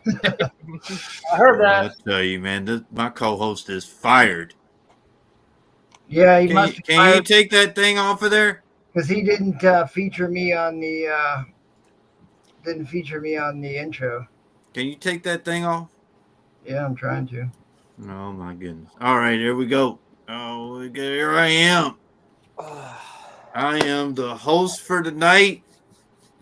I heard I that. tell you, man, my co-host is fired. Yeah, he Can must you be can you fired take that thing off of there? because he feature me on the didn't feature me on the intro. Can you take that thing off? Yeah, I'm trying to. Oh my goodness! All right, here we go. Oh, here I am. I am the host for tonight.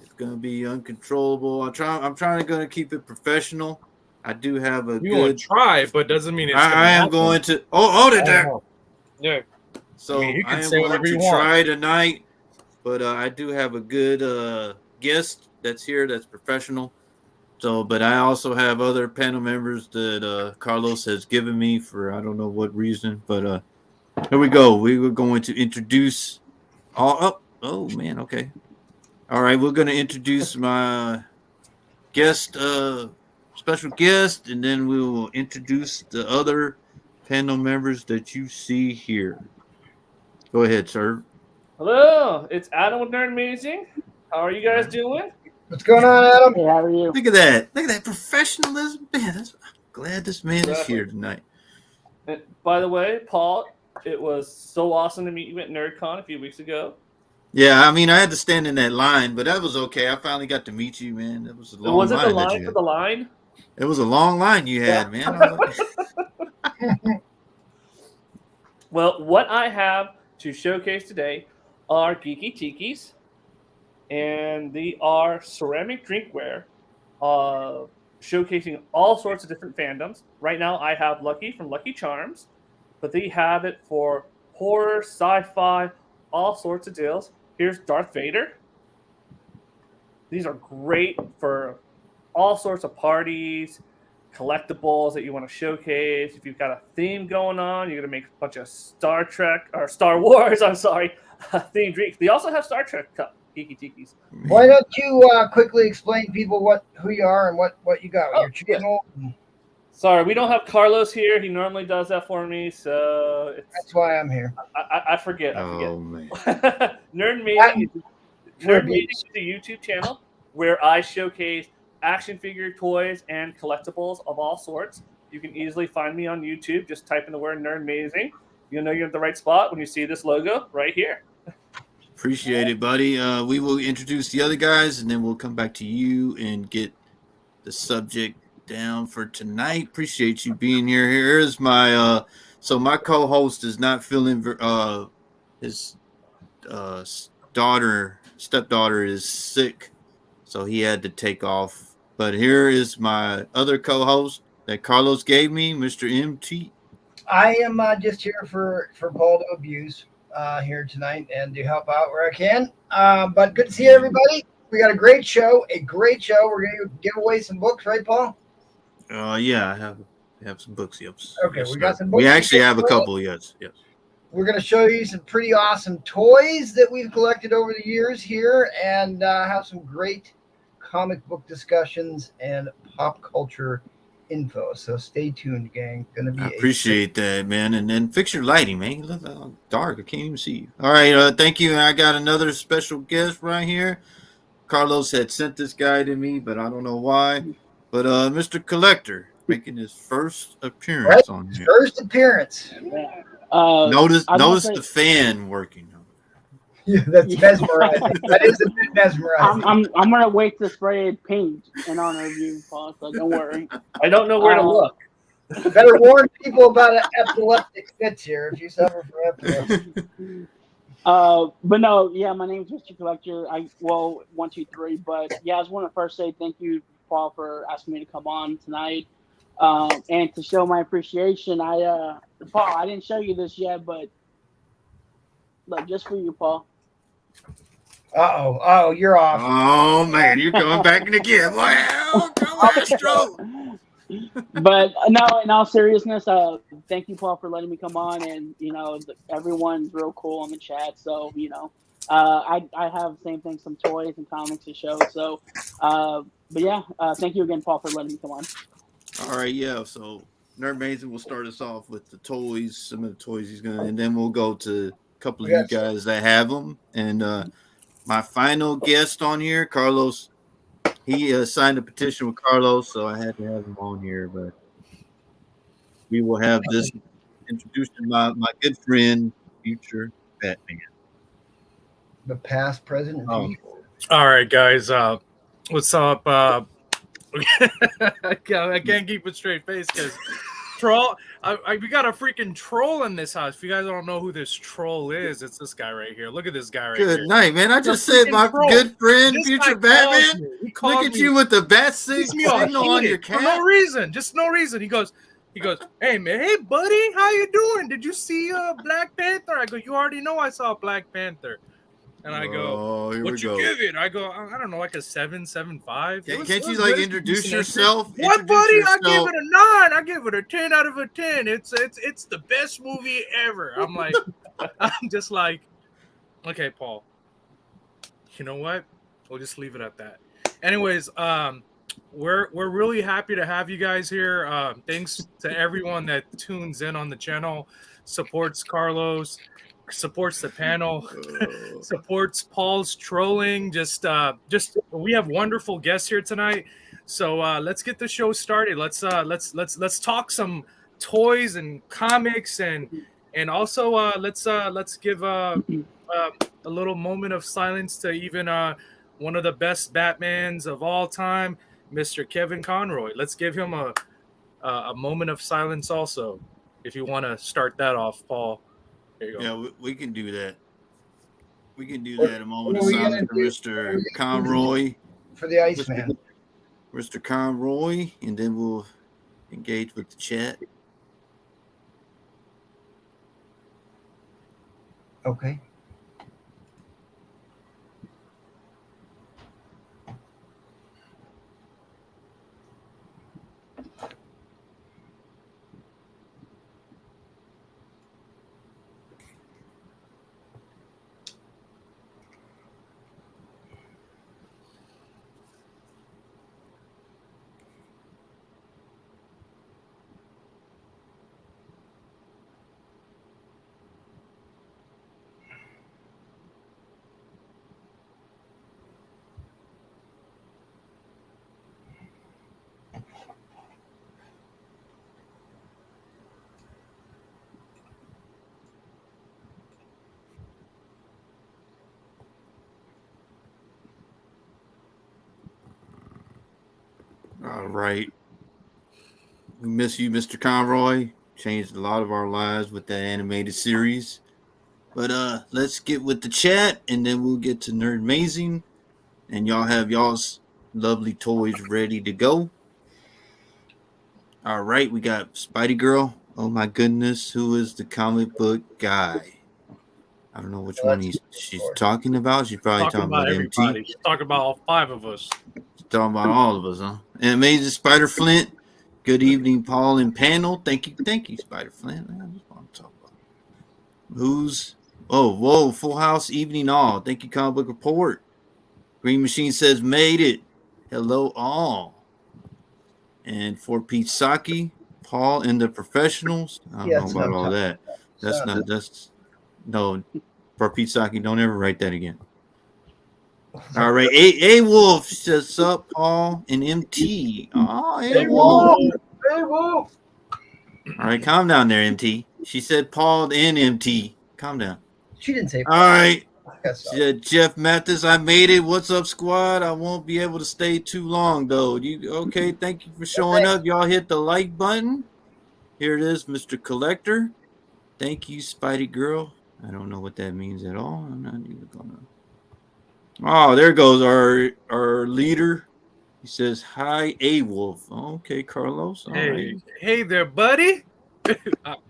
It's gonna be uncontrollable. I'm trying to gonna keep it professional. I do have a You want good. to try, but doesn't mean it's going I to am happen. going to. Oh, hold it there. Oh, yeah. So You I can am say going whatever to you want. try tonight, but I do have a good guest that's here that's professional. So, but I also have other panel members that Carlos has given me for I don't know what reason. But here we go. We were going to introduce all up. Oh man, okay. All right, we're going to introduce my guest, special guest, and then we will introduce the other panel members that you see here. Go ahead, sir. Hello, it's Adam with Nerd Amazing. How are you guys doing? What's going on, Adam? Hey, how are you? Look at that. Look at that professionalism. Man, I'm glad this man is Exactly. here tonight. And by the way, Paul, it was so awesome to meet you at NerdCon a few weeks ago. Yeah, I mean, I had to stand in that line, but that was okay. I finally got to meet you, man. It was a long Was it the line that line you for had. the line? It was a long line you had, man. I was like, Well, what I have to showcase today are Geeky Tikis, and they are ceramic drinkware, showcasing all sorts of different fandoms. Right now, I have Lucky from Lucky Charms, but they have it for horror, sci-fi, all sorts of deals. Here's Darth Vader. These are great for all sorts of parties, collectibles that you want to showcase. If you've got a theme going on, you're going to make a bunch of Star Trek or Star Wars, I'm sorry, themed drinks. They also have Star Trek cup, Geeky Tikis. Why don't you quickly explain people who you are and what you got? Oh, Your channel. Sorry, we don't have Carlos here. He normally does that for me, so That's why I'm here. I forget. oh, man. Nerd Amazing is a YouTube channel where I showcase action figure toys and collectibles of all sorts. You can easily find me on YouTube. Just type in the word Nerd Amazing. You'll know you're at the right spot when you see this logo right here. Appreciate it, buddy. We will introduce the other guys, and then we'll come back to you and get the subject down for tonight. Appreciate you being here. Here's my so my co-host is not feeling his stepdaughter is sick, so he had to take off. But here is my other co-host that Carlos gave me, Mr. MT. I am just here for Paul to abuse here tonight and to help out where I can. But good to see everybody. We got a great show. We're going to give away some books, right, Paul? Yeah, I have some books. Yep. Okay, yes, we got sir. some books. We actually have a couple. Yes. We're going to show you some pretty awesome toys that we've collected over the years here, and have some great comic book discussions and pop culture info. So stay tuned, gang. Gonna be. I appreciate that, man. And then fix your lighting, man. You look dark. I can't even see you. All right, thank you. I got another special guest right here. Carlos had sent this guy to me, but I don't know why. But Mr. Collector making his first appearance on here. First appearance. Notice the fan working. Yeah, that's mesmerizing. That is a bit mesmerizing. I'm gonna wait to spray paint in honor of you, Paul. So don't worry. I don't know where to look. Better warn people about epileptic fits here if you suffer from epilepsy. But no, yeah, my name's Mr. Collector. 123. But yeah, I just want to first say thank you, Paul, for asking me to come on tonight. And to show my appreciation, Paul, I didn't show you this yet, but look, just for you, Paul. Oh, you're off. Oh man, you're going back again. Wow, go Astro. But no, in all seriousness, thank you, Paul, for letting me come on, and everyone's real cool on the chat. So I have the same thing, some toys and comics to show. So, but yeah, thank you again, Paul, for letting me come on. All right, yeah. So Nerd Amazing will start us off with the toys, some of the toys he's gonna, and then we'll go to a couple of you guys that have them. And my final guest on here, Carlos He signed a petition with Carlos, so I had to have him on here. But we will have this introducing my good friend, future Batman. The past, present, and Oh, future. All right, guys. What's up? I can't keep a straight face because troll. We got a freaking troll in this house. If you guys don't know who this troll is, it's this guy right here. Look at this guy right good here. night, man. I He's a just said my freaking troll. good friend, This future guy calls Batman. me. He Look calls at me. you with the bat Gives me all signal on your heated for cat. no reason. Just no reason. He goes, hey man, hey buddy, how you doing? Did you see Black Panther? I go, you already know I saw Black Panther. And I go, Oh, here we what you go. give it? I go, I don't know, like a 7.75. Can't you like introduce yourself? What, Introduce buddy? yourself. I give it a 9. I give it a 10 out of a 10. It's the best movie ever. I'm like, I'm just like, okay, Paul. You know what? We'll just leave it at that. Anyways, we're really happy to have you guys here. Thanks to everyone that tunes in on the channel, supports Carlos, supports the panel, supports Paul's trolling. Just we have wonderful guests here tonight. So let's get the show started. Let's talk some toys and comics and also let's give a little moment of silence to even one of the best Batmans of all time, Mr. Kevin Conroy. Let's give him a moment of silence also. If you want to start that off, Paul. There you go. Yeah, we can do that. We can do that. A moment of What are we silence gonna for do? Mr. Conroy. For the Iceman. Mr. Conroy, and then we'll engage with the chat. Okay. All right. We miss you, Mr. Conroy. Changed a lot of our lives with that animated series. But let's get with the chat, and then we'll get to Nerd Amazing. And y'all have y'all's lovely toys ready to go. All right, we got Spidey Girl. Oh my goodness, who is the comic book guy? I don't know which one she's talking about. She's probably talking about everybody. MT. She's talking about all 5 of us. She's talking about all of us, huh? And Amazing Spider Flint. Good evening, Paul and panel. Thank you, Spider Flint. Man, that's what I'm talking about. Who's whoa, Full House evening all. Thank you, Comic Book Report. Green Machine says made it. Hello all. And for Pete Saki, Paul and the Professionals. I don't know about all that. No, for Pete Saki, don't ever write that again. All right, A Wolf says up, Paul and MT. Oh, A Wolf. Hey, Wolf. All right, calm down there, MT. She said Paul and MT. Calm down. She didn't say. All right. Yes, She said, Jeff Mathis, I made it. What's up, squad? I won't be able to stay too long, though. Okay? Thank you for showing up. Y'all hit the like button. Here it is, Mr. Collector. Thank you, Spidey Girl. I don't know what that means at all. I'm not even gonna. Oh, there goes our leader. He says, hi, A Wolf. Okay, Carlos. All right. Hey there, buddy.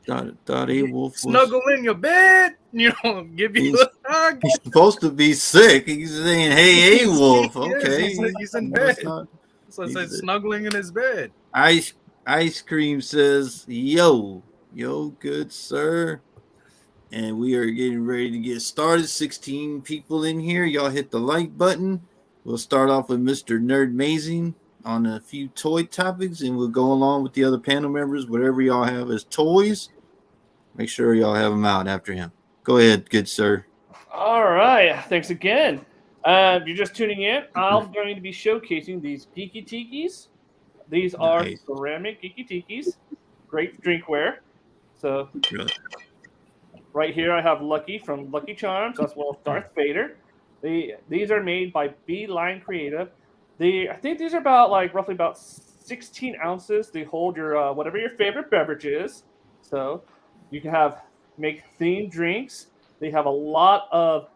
Thought A Wolf was Snuggle in your bed. Give you a hug. He's supposed to be sick. He's saying, hey, A Wolf. Okay. He's in bed. So it says snuggling in his bed. Ice Cream says, yo, good sir. And we are getting ready to get started. 16 people in here. Y'all hit the like button. We'll start off with Mr. Nerd Amazing on a few toy topics, and we'll go along with the other panel members. Whatever y'all have as toys, make sure y'all have them out after him. Go ahead, good sir. All right. Thanks again. You're just tuning in. I'm going to be showcasing these geeky tikis. These are Nice. ceramic geeky tikis. Great drinkware. So Good. right here I have Lucky from Lucky Charms, as well as Darth Vader. These are made by Beeline Creative. I think these are about roughly about 16 ounces. They hold your whatever your favorite beverage is. So you can make themed drinks. They have a lot of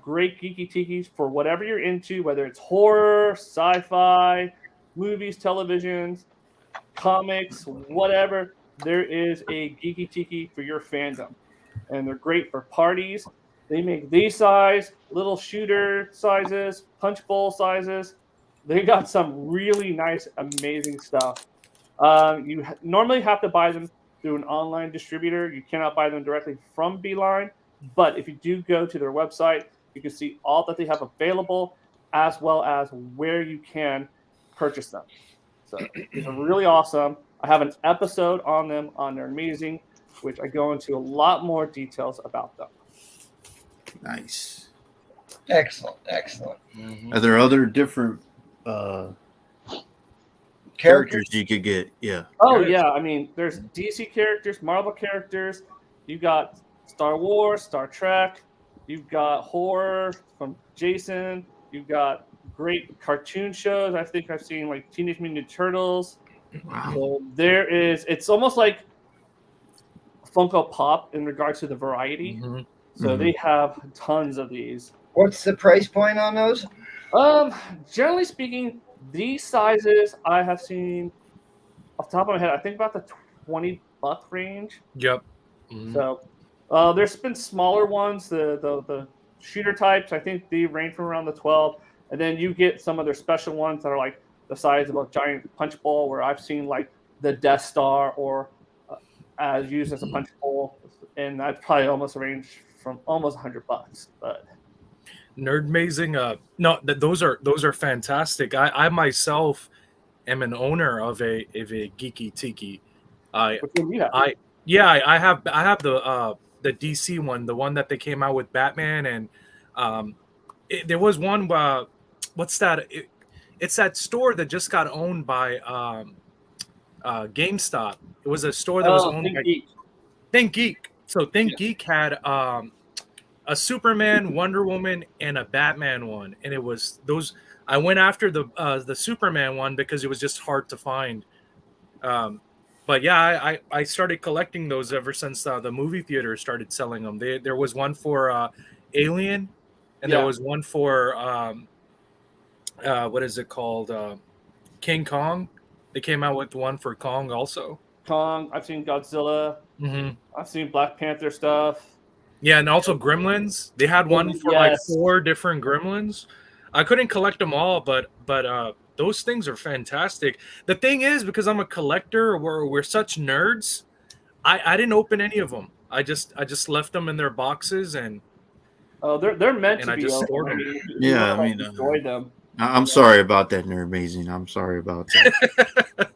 great geeky tikis for whatever you're into, whether it's horror, sci-fi, movies, televisions, comics, whatever. There is a geeky tiki for your fandom, and they're great for parties. They make these size, little shooter sizes, punch bowl sizes. They got some really nice, amazing stuff. Normally have to buy them through an online distributor. You cannot buy them directly from Beeline, but if you do go to their website, you can see all that they have available, as well as where you can purchase them. So these are really awesome. I have an episode on them on They're Amazing, which I go into a lot more details about them. Nice. Excellent. Are there other different characters you could get? Yeah. Oh yeah, I mean, there's DC characters, Marvel characters. You've got Star Wars, Star Trek. You've got horror from Jason. You've got great cartoon shows. I think I've seen like Teenage Mutant Ninja Turtles. Wow. So it's almost like Funko Pop in regards to the variety. Mm-hmm. So they have tons of these. What's the price point on those? Generally speaking, these sizes I have seen off the top of my head, I think about the $20 range. Yep. Mm-hmm. So there's been smaller ones, the shooter types. I think they range from around the 12, and then you get some of their special ones that are like the size of a giant punch bowl, where I've seen like the Death Star or as used as a punch bowl, and that probably almost range from almost $100. But Nerdmazing, no, those are fantastic. I myself am an owner of a geeky tiki. which one do you have? I have the DC one, the one that they came out with Batman, and there was one. What's that? It's that store that just got owned by GameStop. It was a store that was owned by Think Geek. So Think Geek had a Superman, Wonder Woman, and a Batman one, and it was those. I went after the Superman one because it was just hard to find. But yeah, I started collecting those ever since the movie theater started selling them. There was one for Alien, and there was one for what is it called? King Kong. They came out with one for Kong also. Kong. I've seen Godzilla. Mm-hmm. I've seen Black Panther stuff. Yeah, and also Gremlins. They had one for like 4 different Gremlins. I couldn't collect them all, but those things are fantastic. The thing is, because I'm a collector, we're such nerds, I didn't open any of them. I just left them in their boxes, and they're meant to I be just open. stored them. Yeah, I mean, enjoy them. I'm sorry about that, Nerd Amazing. I'm sorry about that.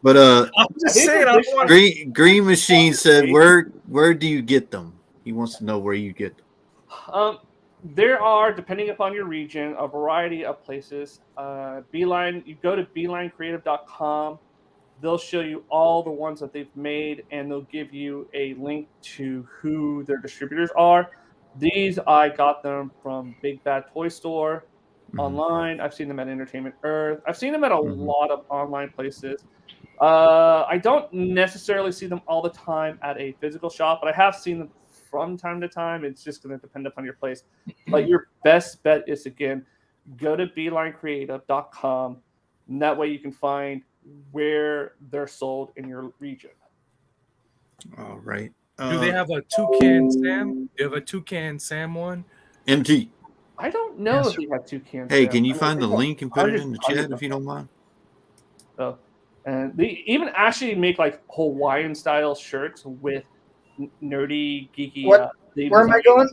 But I'm just saying, I don't want Green Machine said, where do you get them? He wants to know where you get them. There are, depending upon your region, a variety of places. Beeline, you go to beelinecreative.com. They'll show you all the ones that they've made, and they'll give you a link to who their distributors are. These, I got them from Big Bad Toy Store online. I've seen them at Entertainment Earth. I've seen them at a lot of online places. I don't necessarily see them all the time at a physical shop, but I have seen them from time to time. It's just going to depend upon your place. But your best bet is, again, go to beelinecreative.com, and that way you can find where they're sold in your region. All right. Do they have a Toucan Sam? Do you have a Toucan Sam one? MT. I don't know if they have Toucan Hey, Sam. can you find the link and put it in the chat if you don't mind? And they even actually make like Hawaiian style shirts with nerdy, geeky. Where am I going?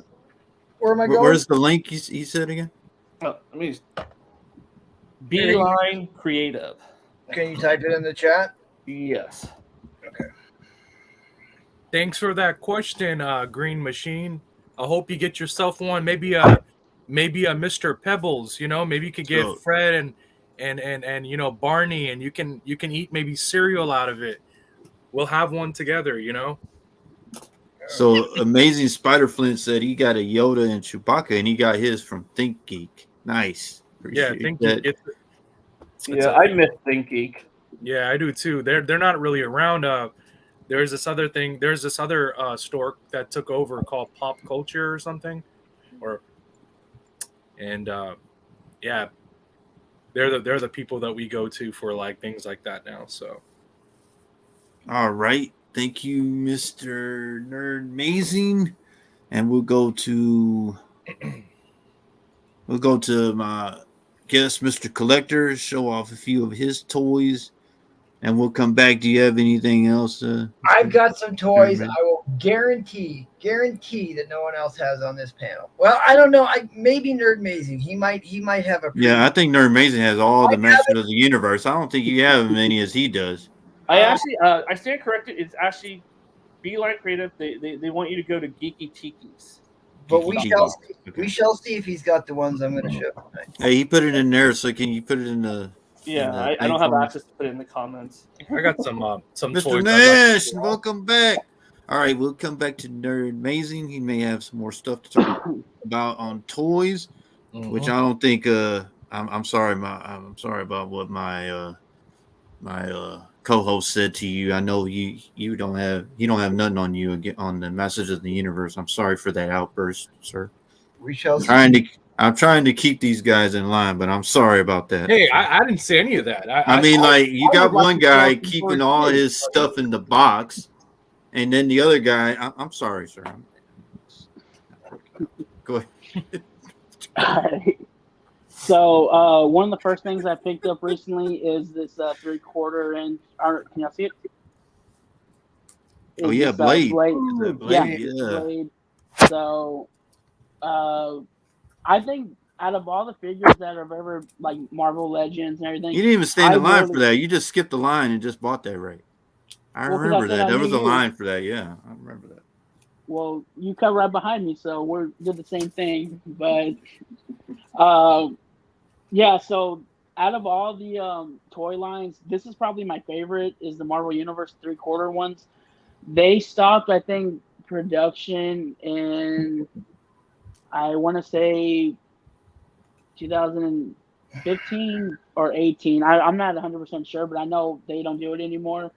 Where's the link he said again? Oh, let me just... Beeline Creative. Can you type it in the chat? Yes. Okay. Thanks for that question, Green Machine. I hope you get yourself one. Maybe maybe a Mr. Pebbles, you know, maybe you could get So- Fred and you know, Barney, and you can eat maybe cereal out of it. We'll have one together, you know. So Amazing Spider Flint said he got a Yoda and Chewbacca, and he got his from Think Geek. Nice. Yeah, Appreciate think that. Yeah, I miss Think Geek. Yeah, I do too. They're not really around. There's this other thing. There's this other store that took over called Pop Culture or something, or and yeah, they're the people that we go to for like things like that now. So All right. Thank you, Mr. Nerd Amazing. And we'll go to my guest, Mr. Collector, show off a few of his toys. And we'll come back. Do you have anything else? I've got some toys Nerd I will guarantee that no one else has on this panel. Well, I don't know. Maybe Nerd Amazing. He might have a. Yeah, I think Nerd Amazing has all the Masters of the Universe. I don't think you have as many as he does. I actually, I stand corrected. It's actually Beeline Creative. They want you to go to Geeky Tiki's. But we Geeky shall Geek. see. Okay. We shall see if he's got the ones I'm going to show tonight. Hey, he put it in there, so can you put it in the? Yeah, in the I thing don't have for me? access to put it in the comments. I got some Mr. toys. Nash, welcome back. All right, we'll come back to Nerd Amazing. He may have some more stuff to talk about on toys, which I don't think. I'm sorry, I'm sorry about what my co-host said to you. I know you don't have nothing on you on the Masters of the Universe. I'm sorry for that outburst, sir. We shall see. I'm trying to keep these guys in line, but I'm sorry about that. Hey, I didn't say any of that. I mean, like you got would like one to guy thank you keeping for all this. his stuff in the box, and then the other guy. I'm sorry, sir. Go ahead. Alright. So one of the first things I picked up recently is this 3/4 inch. Can y'all see it? Oh, Is yeah, this, Blade. Blade. Is that Yeah, Blade? Yeah. Blade. So I think out of all the figures that have ever like Marvel Legends and everything, You didn't even stand in I line really- for that. You just skipped the line and just bought that, right? I Well, 'cause I remember said that. I There knew was a you. line for that. Yeah, I remember that. well, you come right behind me, so we did the same thing. But yeah, so out of all the toy lines, this is probably my favorite. Is the Marvel Universe 3/4 ones? They stopped, I think, production in I want to say 2015 or 18. I'm not 100% sure, but I know they don't do it anymore.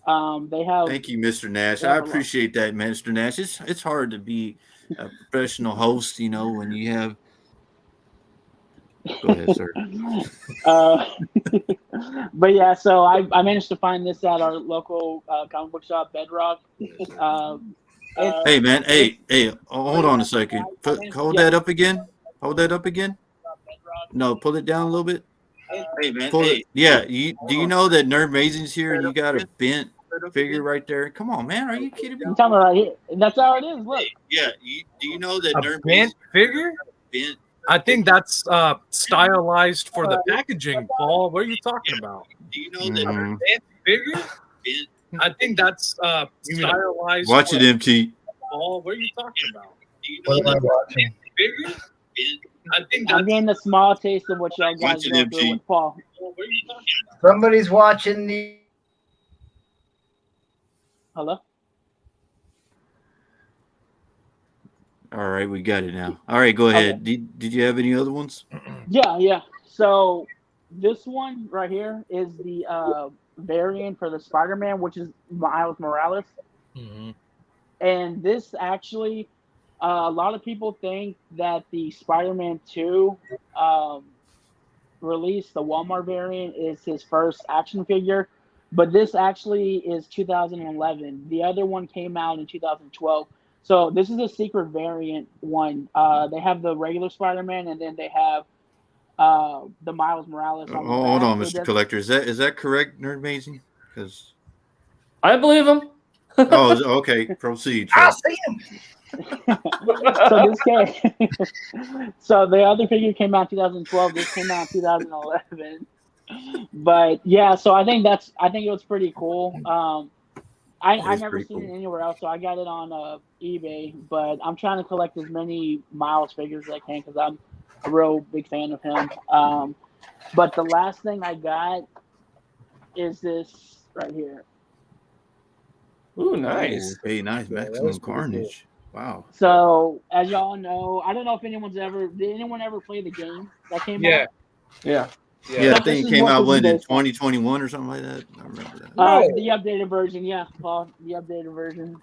They have. Thank you, Mr. Nash. Yeah, I appreciate that, Mr. Nash. It's hard to be a professional host, you know, when you have. Go ahead, sir. But yeah, so I managed to find this at our local comic book shop, Bedrock. Hey, man. Hey. Hold on a second. Hold that up again. Hold that up again. No, pull it down a little bit. Hey man, Pull hey, it. Yeah. Do you know that Nerd Amazing's here and you got a bent figure right there? Come on, man. Are you kidding me? I'm talking about right here. That's how it is. Look. Yeah. Do you know that A Nerd bent figure? bent? I think that's stylized for the packaging, Paul. What are you talking about? Do you know Bent figure? I think that's stylized. Watch for it, MT. Paul. What are you talking about? Do you What am I watching? Figure? I think I'm that's getting a small taste of what y'all guys Watch it, go MT. through with Paul. What are you talking about? Somebody's watching the. Hello? All right, we got it now. All right, go ahead. Did you have any other ones? Yeah. So this one right here is the variant for the Spider-Man, which is Miles Morales. Mm-hmm. And this actually, a lot of people think that the Spider-Man 2 release, the Walmart variant, is his first action figure. But this actually is 2011. The other one came out in 2012. So this is a secret variant one. They have the regular Spider-Man, and then they have the Miles Morales. On the Hold back. on, Mr. Collector. Is that correct, Nerd Amazing? Because I believe him. okay. Proceed. I Sir. see him. So this came. So the other figure came out in 2012. This came out in 2011. But yeah, so I think it was pretty cool. I That is never pretty seen cool. it anywhere else, so I got it on eBay. But I'm trying to collect as many Miles figures as I can because a real big fan of him. But the last thing I got is this right here. Ooh, nice. Okay, nice. Yeah, that Maximum was pretty Carnage. Wow. So as y'all know, I don't know if did anyone ever play the game that came Yeah. out? Yeah. Yeah, I So this think is it came what out this is in based on. 2021 or something like that. I remember that. The updated version, yeah, Paul, the updated version.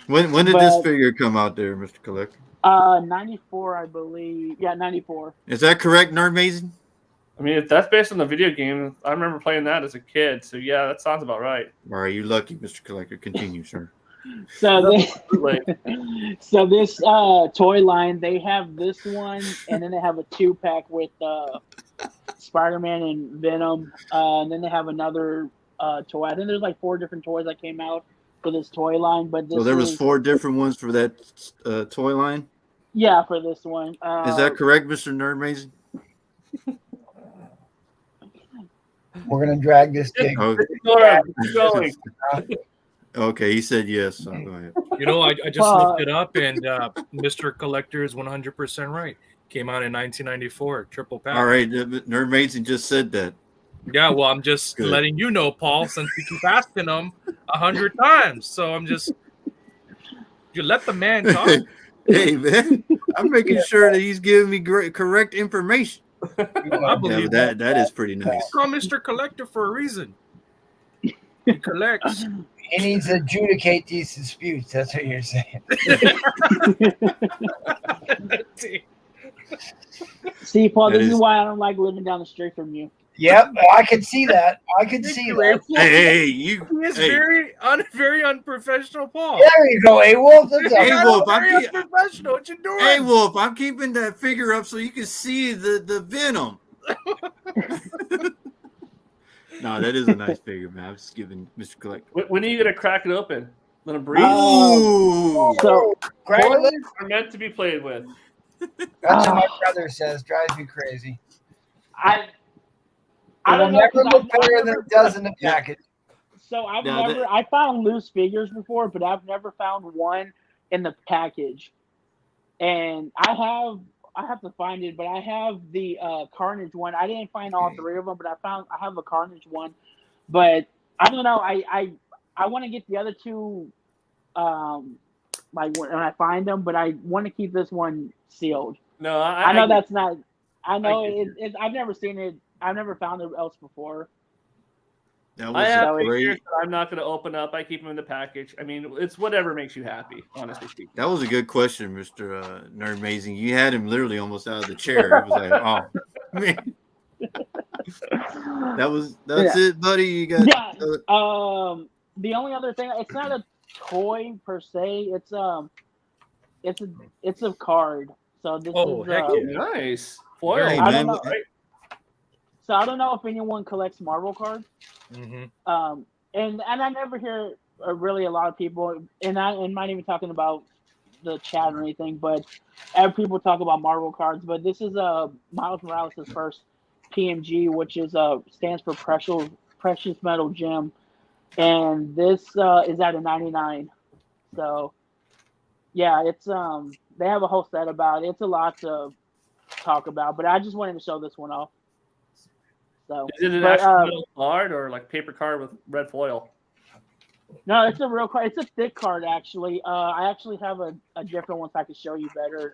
When did But- this figure come out there, Mr. Collector? 94, I believe. Yeah, 94. Is that correct, Nerd Amazing? I mean, if that's based on the video game, I remember playing that as a kid. So yeah, that sounds about right. All right, you're lucky, Mr. Collector. Continue, sir. So this, Like, so this toy line, they have this one, and then they have a 2-pack with Spider-Man and Venom, and then they have another toy. I think there's like 4 different toys that came out for this toy line. But this So there was is, 4 different ones for that toy line. yeah, for this one. Is that correct, Mr. Nerd Amazing? We're gonna drag this dick. Oh, keep going. okay, he said yes. So go ahead. You know, I just looked it up, and Mr. Collector is 100% right. Came out in 1994, triple pack. All right, Nerd Amazing just said that. Yeah, well, I'm just Good. letting you know, Paul, since you keep asking him 100 times. So I'm just, you let the man talk. Hey, man, I'm making sure that he's giving me correct information. I believe that is pretty nice. Call Mr. Collector for a reason. He collects. He needs to adjudicate these disputes. That's what you're saying. See, Paul, That this is is- why I don't like living down the street from you. Yep, I could see that. I could see that. Hey, you. He is Hey, very unprofessional, Paul. There you go, A-Wolf. That's Hey, a- Wolf, very I'm unprofessional. What you doing? hey, Wolf, I'm keeping that figure up so you can see the Venom. No, that is a nice figure, man. I'm just giving Mr. Collector. When are you gonna crack it open? Let them breathe. Ooh. So, Craig, Toys are meant to be played with. that's what my brother says. Drives me crazy. I It'll don't know. never 'Cause look I've better than never- it does in the package. So I've Now never, I found loose figures before, but I've never found one in the package. And I have to find it, but I have the Carnage one. I didn't find all 3 of them, but I have a Carnage one. But I don't know. I want to get the other 2, like when I find them, but I want to keep this one sealed. No, I know that's not. I know I get it. I've never seen it. I've never found it else before. That I have was a figures great. that I'm not going to open up. I keep them in the package. I mean, it's whatever makes you happy, honestly speaking. That was a good question, Mr. Nerd Amazing. You had him literally almost out of the chair. It was like, oh, man. That's it, buddy. You got Yeah. The only other thing, it's not a toy per se. It's a card. So this Oh, is. heck yeah. Nice. Foil. Hey, I man. don't know. So I don't know if anyone collects Marvel cards. Mm-hmm. And I never hear really a lot of people, and I'm not even talking about the chat or anything, but people talk about Marvel cards. But this is Miles Morales' first PMG, which is stands for Precious Metal Gem, and this is at a 99. So yeah, it's they have a whole set about it. It's a lot to talk about, but I just wanted to show this one off. So, Is it an but, actual metal card or like paper card with red foil? no, it's a real card. It's a thick card, actually. I actually have a different one so I can show you better.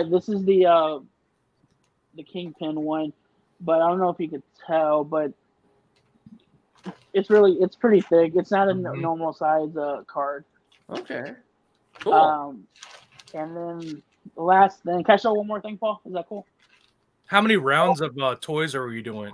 This is the Kingpin one, but I don't know if you could tell, but it's pretty thick. It's not a normal size card. Okay. Cool. And then the last thing, can I show one more thing, Paul? Is that cool? How many rounds of toys are we doing?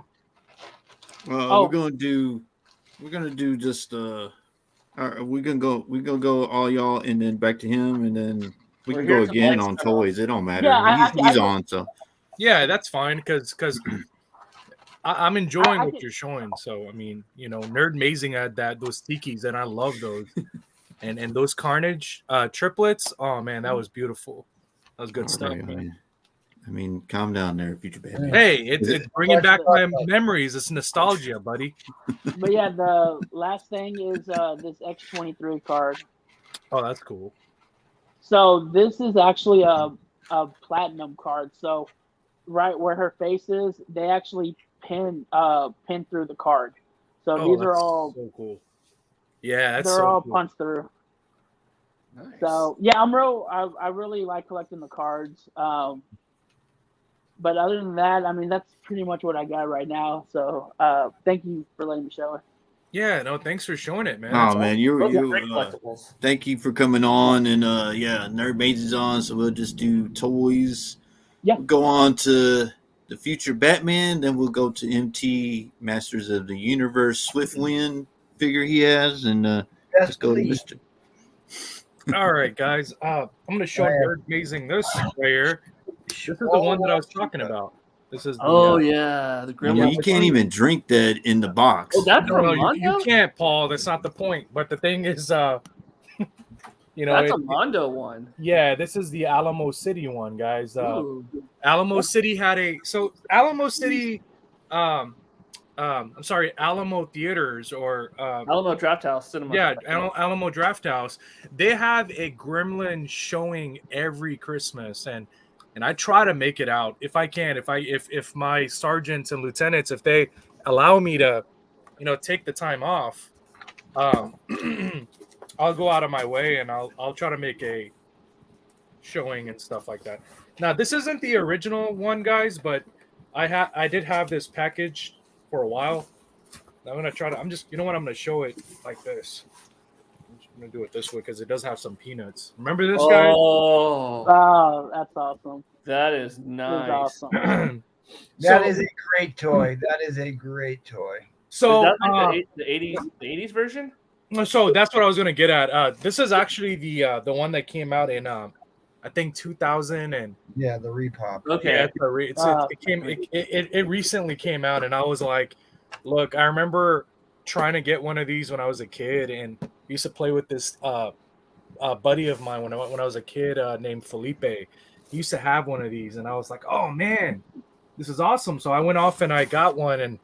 We're gonna do just we're gonna go all y'all and then back to him and then we Well, can go here's the again next on one. toys. It don't matter. Yeah, he's on, so Yeah, that's fine because I'm enjoying I what get- you're showing. So I mean, Nerd Amazing had those tikis, and I love those. and those Carnage triplets. Oh man, that was beautiful. That was good stuff, Alright, man. I mean, calm down there, future baby. Hey, it's bringing back my memories. It's nostalgia, buddy. But yeah, the last thing is this X-23 card. Oh, that's cool. So this is actually platinum cards. So right where her face is, they actually pin through the card. So Oh, these are that's all so cool. Yeah, that's they're so all cool. punched through. Nice. So yeah, I really like collecting the cards. But other than that, I mean, that's pretty much what I got right now. So thank you for letting me show it. Yeah, no, thanks for showing it, man. Oh That's man, Those are great collectibles. thank you for coming on, and yeah, Nerd Maze is on, so we'll just do toys. Yeah. We'll go on to the future Batman, then we'll go to MT Masters of the Universe Swiftwind figure he has, and Best let's go to believe. Mr. all right, guys. I'm gonna show Right. Nerd Amazing this right here. This is the one that I was talking about. This is the Oh yeah, the I Grim. mean, you can't even drink that in the box. Oh, that's No, a you Mondo. can't, Paul. That's not the point. But the thing is, you know, That's a Mondo one. yeah, this is the Alamo City one, guys. Ooh. Alamo City had Alamo City, I'm sorry, Alamo Theaters or Alamo Draft House Cinema. yeah, Alamo Draft House. They have a Gremlin showing every Christmas, and I try to make it out if I can. If my sergeants and lieutenants, if they allow me to, take the time off, I'll go out of my way and I'll try to make a showing and stuff like that. Now, this isn't the original one, guys, but I did have this package for a while. I'm gonna try to. I'm gonna show it like this. I'm gonna do it this way because it does have some peanuts. Remember this guy? Oh, Oh, that's awesome. that is That's nice. awesome. That is a great toy. That is a great toy. So Is that like the 80s version? So that's what I was gonna get at. This is actually the one that came out in I think 2000 and Yeah, the repop. Okay. it recently came out, and I was like, look, I remember trying to get one of these when I was a kid, and I used to play with this buddy of mine when I was a kid named Felipe. He used to have one of these, and I was like, oh man, this is awesome. So I went off and I got one, and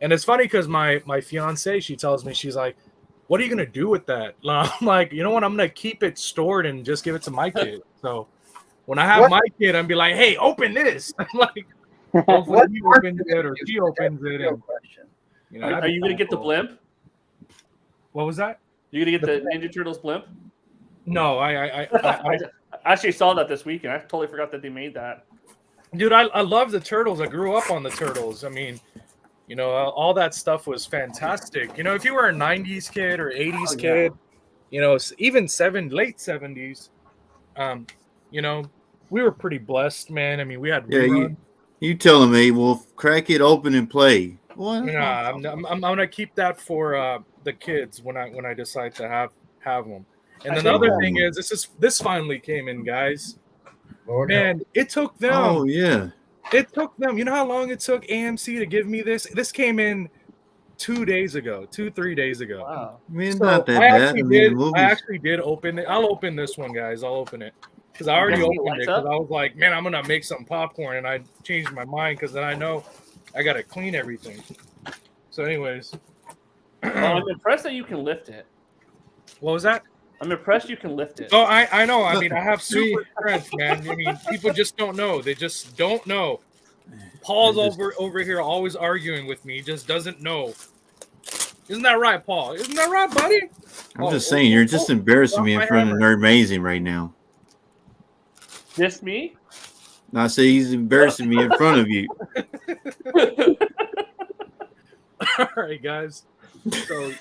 it's funny because my fiance, she tells me, she's like, what are you gonna do with that? I'm like, you know what? I'm gonna keep it stored and just give it to my kid. So when I have my kid, I'm be like, hey, open this. I'm like, hopefully he opens it or she opens it. And, Are you gonna get the blimp? What was that? You gonna get the Ninja Turtles blimp? No, I actually saw that this weekend. I totally forgot that they made that. Dude, I love the Turtles. I grew up on the Turtles. I mean, all that stuff was fantastic. If you were a 90s kid or 80s kid, even late 70s, we were pretty blessed, man. I mean, we had you tell them, hey, well, crack it open and play. What? Nah, I'm gonna keep that for the kids when I decide to have them. And then the other thing is this finally came in, guys. Man, it took them. Oh yeah. It took them. You know how long it took AMC to give me this? This came in 3 days ago. Wow. I mean, it's not that bad. I actually did open it. I'll open this one, guys. I'll open it. Because I already opened it. Because I was like, man, I'm going to make some popcorn. And I changed my mind because then I know I got to clean everything. So anyways. I'm impressed that you can lift it. What was that? I'm impressed you can lift it. Oh, I know. I mean, I have super strength, man. I mean, people just don't know. They just don't know. Paul's over here always arguing with me. He just doesn't know. Isn't that right, Paul? Isn't that right, buddy? I'm just saying, you're just embarrassing me in front of Nerd Amazing right now. Just me? No, I say he's embarrassing me in front of you. All right, guys. So,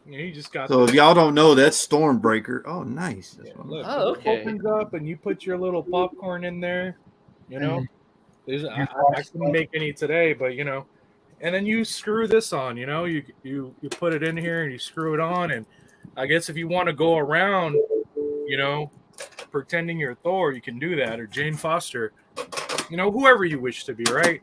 he just got. So if y'all don't know, that's Stormbreaker. Oh, nice. Look, okay. It opens up and you put your little popcorn in there. I couldn't make any today, but and then you screw this on. You put it in here and you screw it on, and I guess if you want to go around, pretending you're Thor, you can do that, or Jane Foster, whoever you wish to be, right?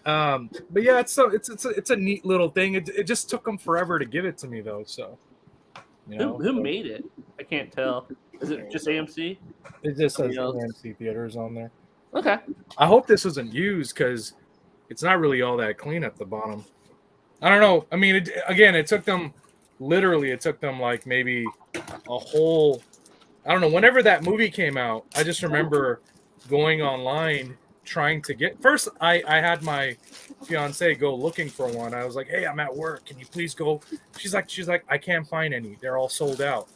But yeah, it's a neat little thing. It just took them forever to give it to me though. So, who made it? I can't tell. Is it just AMC? It just says AMC Theaters on there. Okay. I hope this wasn't used because it's not really all that clean at the bottom. I don't know. I mean, it took them literally it took them like maybe a whole, I don't know, whenever that movie came out. I just remember going online trying to get, first I had my fiance go looking for one. I was like, hey, I'm at work, can you please go? She's like, I can't find any, they're all sold out.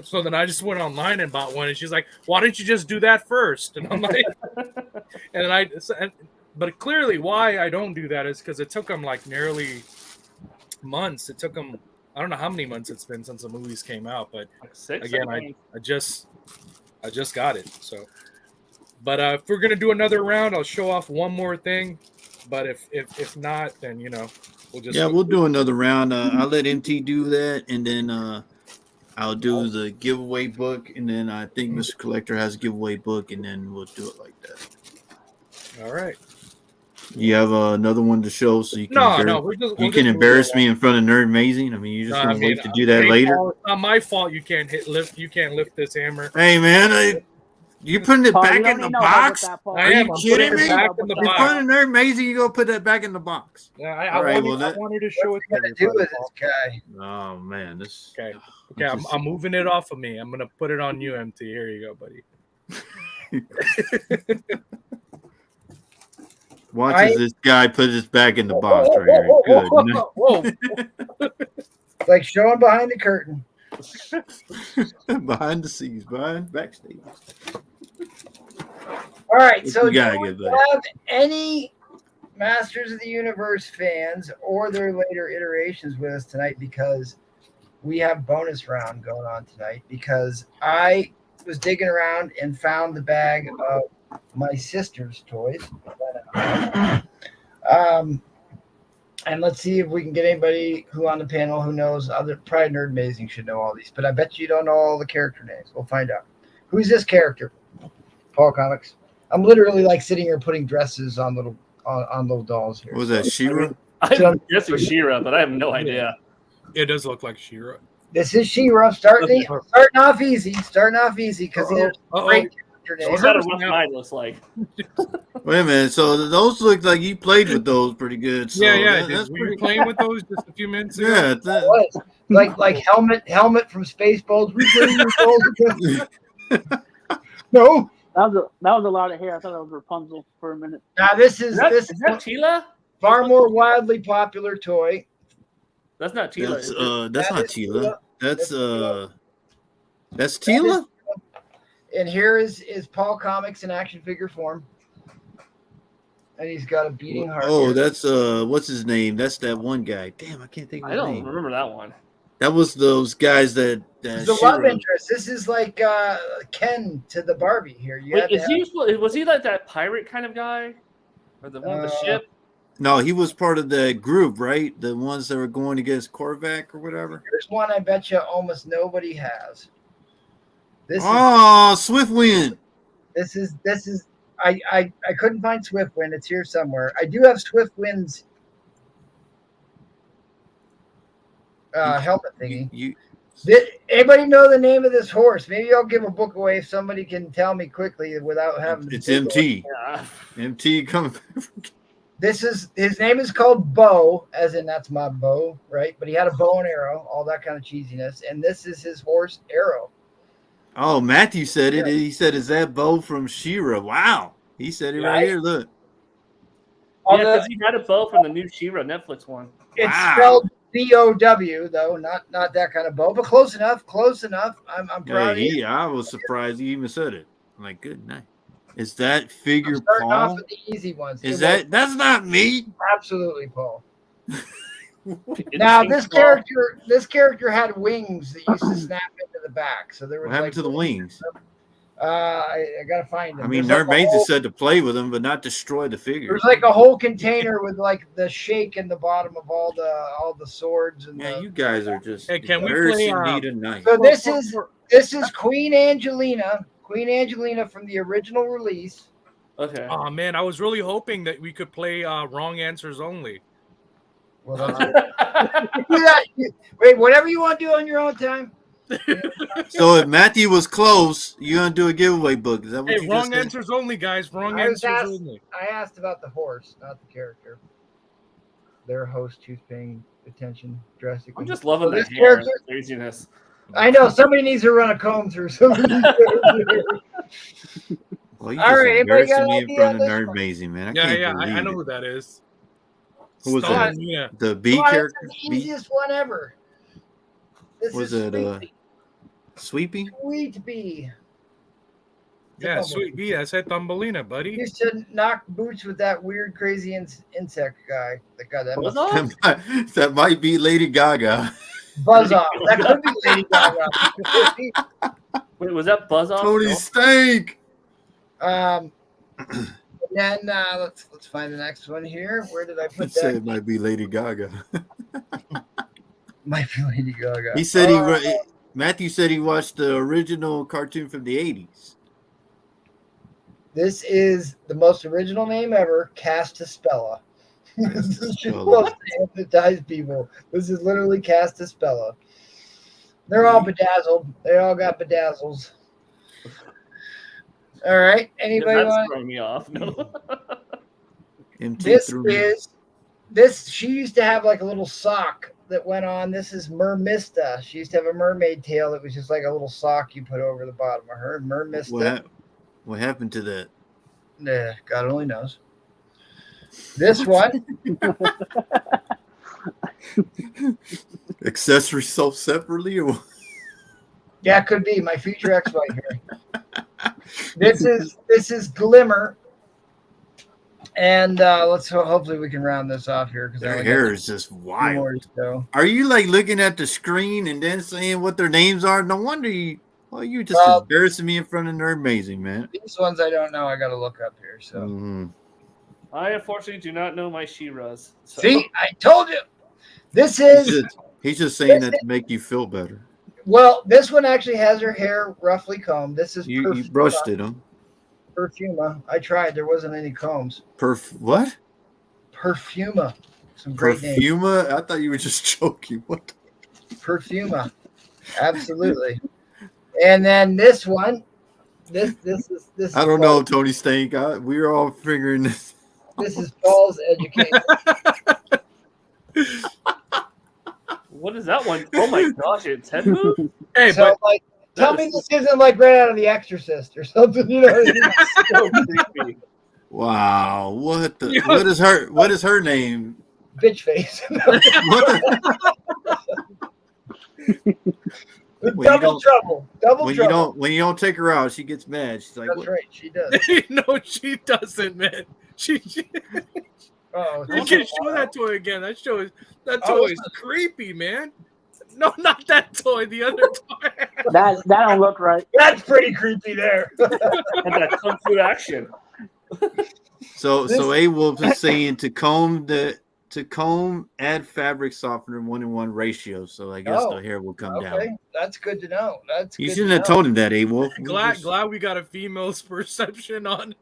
So then I just went online and bought one, and she's like, why didn't you just do that first? And I'm like, but clearly why I don't do that is because it took them like nearly months. It took them, I don't know how many months it's been since the movies came out, but Like 6, again, 7. I just got it. So, but if we're gonna do another round, I'll show off one more thing. But if not, then we'll just we'll do another round. I'll let MT do that, and then I'll do the giveaway book, and then I think Mr. Collector has a giveaway book, and then we'll do it like that. All right. You have another one to show, so you can we'll can embarrass me in front of Nerd Amazing. I mean, you're just gonna wait to do that later. Paul, it's not my fault. You can't lift this hammer. Hey man, you putting it Paul, back you don't in the need no help with box? that, Paul. Are you I'm kidding putting me? it back in the In box. front of Nerd Amazing, you gonna put that back in the box? Yeah, All right, I wanted to show it to What to do everybody. with this guy? Oh man, this. Okay, I'm moving it off of me. I'm gonna put it on you, MT. Here you go, buddy. Watch as this guy puts this back in the box right here. Good. Whoa. It's like showing behind the curtain. Behind the scenes, backstage. All right, What so you gotta do we get, buddy? have any Masters of the Universe fans or their later iterations with us tonight? Because we have bonus round going on tonight, because I was digging around and found the bag of my sister's toys. And let's see if we can get anybody who on the panel who knows other, probably Nerd Amazing should know all these, but I bet you don't know all the character names. We'll find out. Who's this character? Paul Comics. I'm literally like sitting here putting dresses on little dolls here. What was that, She-Ra? I'm guessing She-Ra, but I have no idea. It does look like She-Ra. This is She-Ra starting off easy because these are great character names. She's got a rough night, looks like. Wait a minute. So those look like you played with those pretty good. So that's Were pretty you playing with those just a few minutes ago? Yeah. What? Like helmet from Spaceballs. We played with those. No. That was a lot of hair. I thought that was Rapunzel for a minute. Now this is Is that Tila? far more wildly popular toy. That's not Tila. That's That not is Tila. That's That Tila. And here is Paul Comics in action figure form. And he's got a beating heart. Oh, here. that's what's his name? That's that one guy. Damn, I can't think of I his don't name. remember that one. That was those guys that This is the love She-Ra- interest. This is like Ken to the Barbie here. You Wait, had to was he like that pirate kind of guy? Or the one with the ship? No, he was part of the group, right? The ones that were going against Korvac or whatever. Here's one I bet you almost nobody has. This Swiftwind. is I couldn't find Swiftwind. It's here somewhere. I do have Swiftwind's helmet thingy. Did anybody know the name of this horse? Maybe I'll give a book away if somebody can tell me quickly without having. It's to Google MT. Yeah. MT coming. His name is called Bo, as in that's my bow, right? But he had a bow and arrow, all that kind of cheesiness. And this is his horse, Arrow. Oh, Matthew said it. Yeah. He said, "Is that Bo from She-Ra?" Wow, he said it right here. Look, Yeah, because he had a bow from the new She-Ra Netflix one. It's Wow. spelled B-O-W, though, not that kind of bow, but close enough. I'm proud of you. I was surprised he even said it. I'm like, good night. Is that figure I'm starting off Paul? with the easy ones. Is that's not me? Absolutely, Paul. Now this character had wings that used to snap into the back. So there was What happened to the wings? I gotta find them. I mean, There's Nerd like a Mason whole- said to play with them, but not destroy the figure. There's like a whole container with like the shake in the bottom of all the swords and Yeah, the, you guys are just Hey, can we embarrassing play, me tonight. So this is Queen Angelina from the original release. Okay. Oh man, I was really hoping that we could play wrong answers only. Well, that's do that. Wait, whatever you want to do on your own time. So if Matthew was close, you're gonna do a giveaway book. Is that what Hey, you wrong just said? answers only, guys. Wrong I was answers asked- only. I asked about the horse, not the character. Their host who's paying attention drastically. I'm just loving So the this hair and character- the craziness. I know somebody needs to run a comb through somebody. Well, you All just right, anybody got embarrassing an me in idea front on of this Nerd one? Amazing, man. I Yeah, can't yeah, believe I know it. who that is. Who was Come on. that? Yeah. The B Come on, character? this is the B? easiest one ever. This Was is it Sweepy? Sweet Bee. Yeah, Sweet Bee. I said Thumbelina, buddy. Used to knock boots with that weird, crazy insect guy. That guy that Buzz must off? That might be Lady Gaga. Buzz off. That could be Lady Gaga. Wait, was that Buzz off? Tony No? Stank. And then let's find the next one here. Where did I He put said that? it might be Lady Gaga. Might be Lady Gaga. He said Matthew said he watched the original cartoon from the 80s. This is the most original name ever, Castaspella. This is just supposed to hypnotize people. This is literally Castaspella. They're all bedazzled. They all got bedazzles. All right. Anybody That's want? throwing me off. No. MT This threw me. is this. She used to have like a little sock that went on. This is Mermista. She used to have a mermaid tail that was just like a little sock you put over the bottom of her. Mermista. What happened to that? Nah, God only knows. This one. Accessory sold separately, or Yeah, could be my future ex-wife here. This is Glimmer, and hopefully we can round this off here because their hair is just wild. So. Are you like looking at the screen and then saying what their names are? No wonder you. Well, you just embarrassing me in front of Nerd Amazing, man. These ones I don't know. I got to look up here. So. Mm-hmm. I unfortunately do not know my She-Ras. So. See, I told you. This is. He's just saying that to make you feel better. Well, this one actually has her hair roughly combed. This is you brushed it, huh? Perfuma. I tried. There wasn't any combs. What? Perfuma. Some great names. Perfuma? I thought you were just joking. What? Perfuma. Absolutely. And then this one. This is. I don't know, Tony Stank. We were all figuring this. This is Paul's education. What is that one? Oh my gosh, it's head move? Hey, so, like, tell me this isn't like right out of The Exorcist or something, you know? So creepy. Wow, what is her name? Bitch face. Double trouble. When you don't take her out, she gets mad. She's like, that's what? right, she does. No, she doesn't, man. She Oh, you can show that toy again. That toy is creepy, man. No, not that toy. The other toy. That don't look right. That's pretty creepy there. And that kung fu action. So A Wolf is saying to comb, add fabric softener 1:1 ratio. So I guess the hair will come down. That's good to know. You shouldn't have told him that, A Wolf. Glad we got a female's perception on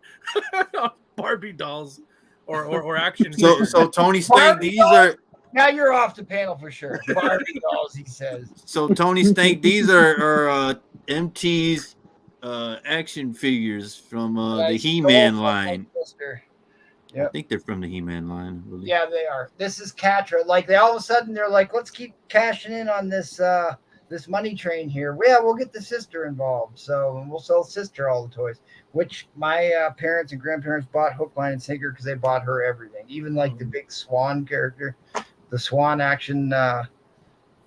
Barbie dolls or action. So Tony Stank, these are. Now you're off the panel for sure. Barbie dolls, he says. So Tony Stank, these are MT's action figures from the He-Man line. Yep. I think they're from the He-Man line. Really. Yeah, they are. This is Catra. Like all of a sudden they're like, let's keep cashing in on this this money train here. Yeah, we'll get the sister involved. So we'll sell sister all the toys. Which my parents and grandparents bought hook, line, and sinker because they bought her everything. Even like the big Swan character, the Swan action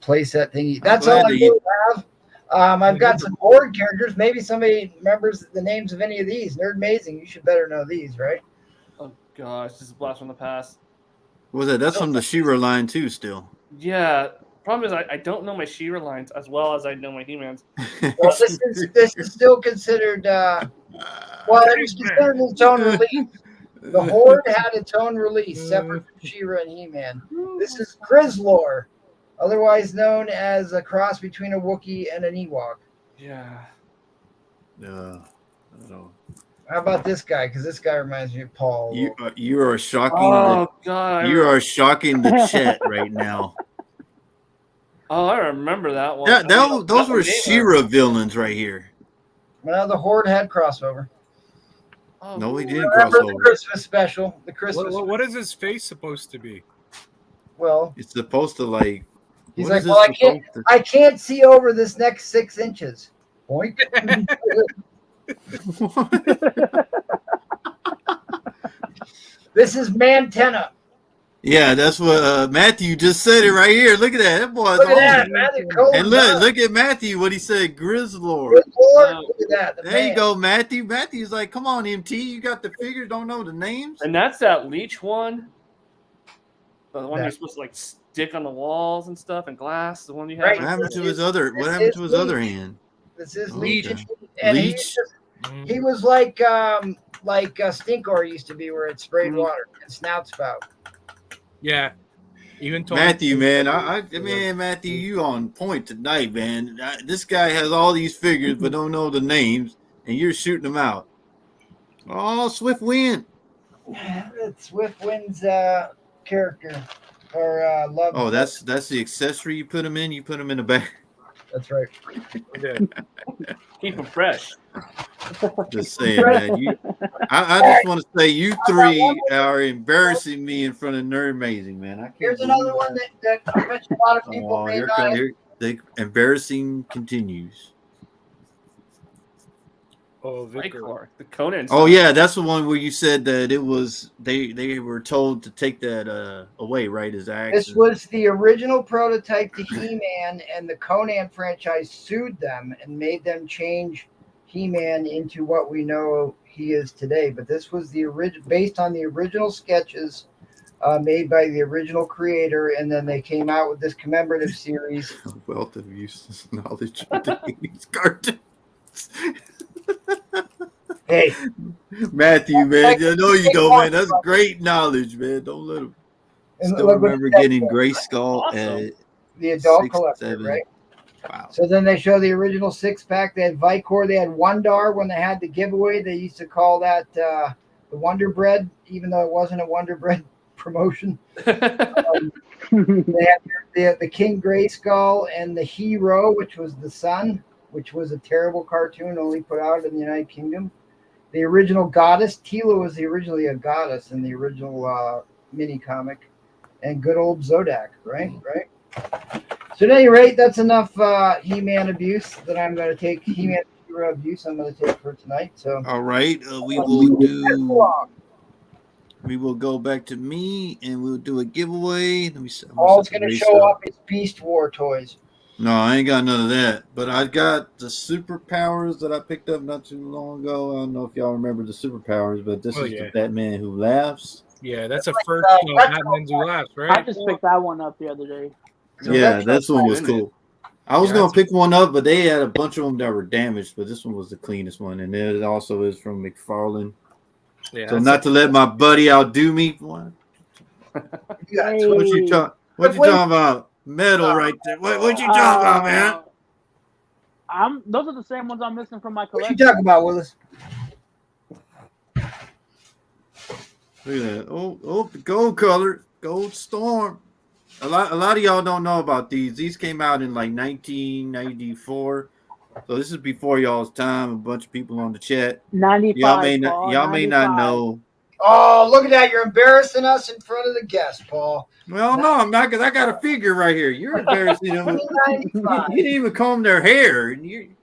playset thingy. That's all I really have. I've got some board characters. Maybe somebody remembers the names of any of these. Nerd Amazing. You should better know these, right? Oh gosh, this is a blast from the past. What was that? That's from the She-Ra line too. Still. Yeah. Problem is, I don't know my She-Ra lines as well as I know my He-Mans. Well, this is still considered. It was considered a tone release. The Horde had a tone release separate from She-Ra and He-Man. This is Grizzlor, otherwise known as a cross between a Wookiee and an Ewok. Yeah. I don't know. How about this guy? Because this guy reminds me of Paul. You are shocking. Oh God! You are shocking the chat right now. Oh, I remember that one. Yeah, those were She-Ra villains right here. Well, the Horde had crossover. Oh, No, we didn't Remember cross the over. Christmas special? The Christmas. What is his face supposed to be? Well, It's supposed to like. he's what like, is well, this supposed to- I can't see over this next 6 inches. Point. This is Mantenna. Yeah, that's what Matthew just said it right here. Look at that. That boy's Look at on that, it. Matthew Cole's And look at Matthew, what he said, Grizzlord. Good Lord, look at that. The There man. you go, Matthew. Matthew's like, come on, MT, you got the figures, don't know the names. And that's that leech one. The one That- you're supposed to like stick on the walls and stuff and glass. The one you have. Right. What happened to This his is- other? this What happened is to his other Leech. hand? This is Okay. Leech, and Leech. he was like Stinkor used to be, where it sprayed Mhm. water and snout spout. Yeah. Even Tony. Matthew, man, man, Matthew, you on point tonight, man. This guy has all these figures but don't know the names, and you're shooting them out. Oh, Swift Wind. It's Swiftwind's character or love. Oh, that's the accessory you put them in. You put them in the back. That's right. Yeah. Keep them fresh. Just saying, man. I just want to say you three are embarrassing me in front of Nerd Amazing, man. I can't Here's believe another one that I bet you a lot of people Oh, may here not. come here. The embarrassing continues. Oh, Vicar. Icor, the Conan. Oh stuff. yeah, that's the one where you said that it was they were told to take that away, right? As axe. This was the original prototype to He-Man, and the Conan franchise sued them and made them change He-Man into what we know he is today. But this was the based on the original sketches made by the original creator, and then they came out with this commemorative series. A wealth of useless knowledge in these cartoons. Hey, Matthew, man, I know you don't, man. That's great knowledge, man. Don't let him. and Still look what remember it said, getting Grayskull Awesome. at the adult 6, collector, 7. right? Wow. So then they show the original 6-pack. They had Vicor. They had Wondar when they had the giveaway. They used to call that the Wonder Bread, even though it wasn't a Wonder Bread promotion. They had the King Grayskull and the Hero, which was the son, which was a terrible cartoon only put out in the United Kingdom. The original goddess, Tila was originally a goddess in the original mini comic, and good old Zodak, right? So at any rate, that's enough He-Man abuse that I'm going to take. He-Man abuse I'm going to take for tonight. So All right, we will go back to me and we'll do a giveaway. Let me see. Paul's going to show off his Beast War toys. No, I ain't got none of that. But I got the superpowers that I picked up not too long ago. I don't know if y'all remember the superpowers, but this is the Batman Who Laughs. Yeah, that's a first Batman's Who Laughs, right? I just picked that one up the other day. So Yeah, this one was cool. I was gonna pick one up, but they had a bunch of them that were damaged. But this one was the cleanest one, and it also is from McFarlane. Yeah, So not to let my buddy outdo me. What you talking about? Metal right there. What you talking about, man? Those are the same ones I'm missing from my What collection. you talking about, Willis? Look at that. Oh, the gold color, Gold Storm. A lot of y'all don't know about these. These came out in like 1994. So this is before y'all's time. A bunch of people on the chat. 95. Y'all may not know. Oh, look at that! You're embarrassing us in front of the guest, Paul. Well, no, I'm not, because I got a figure right here. You're embarrassing them. You didn't even comb their hair, and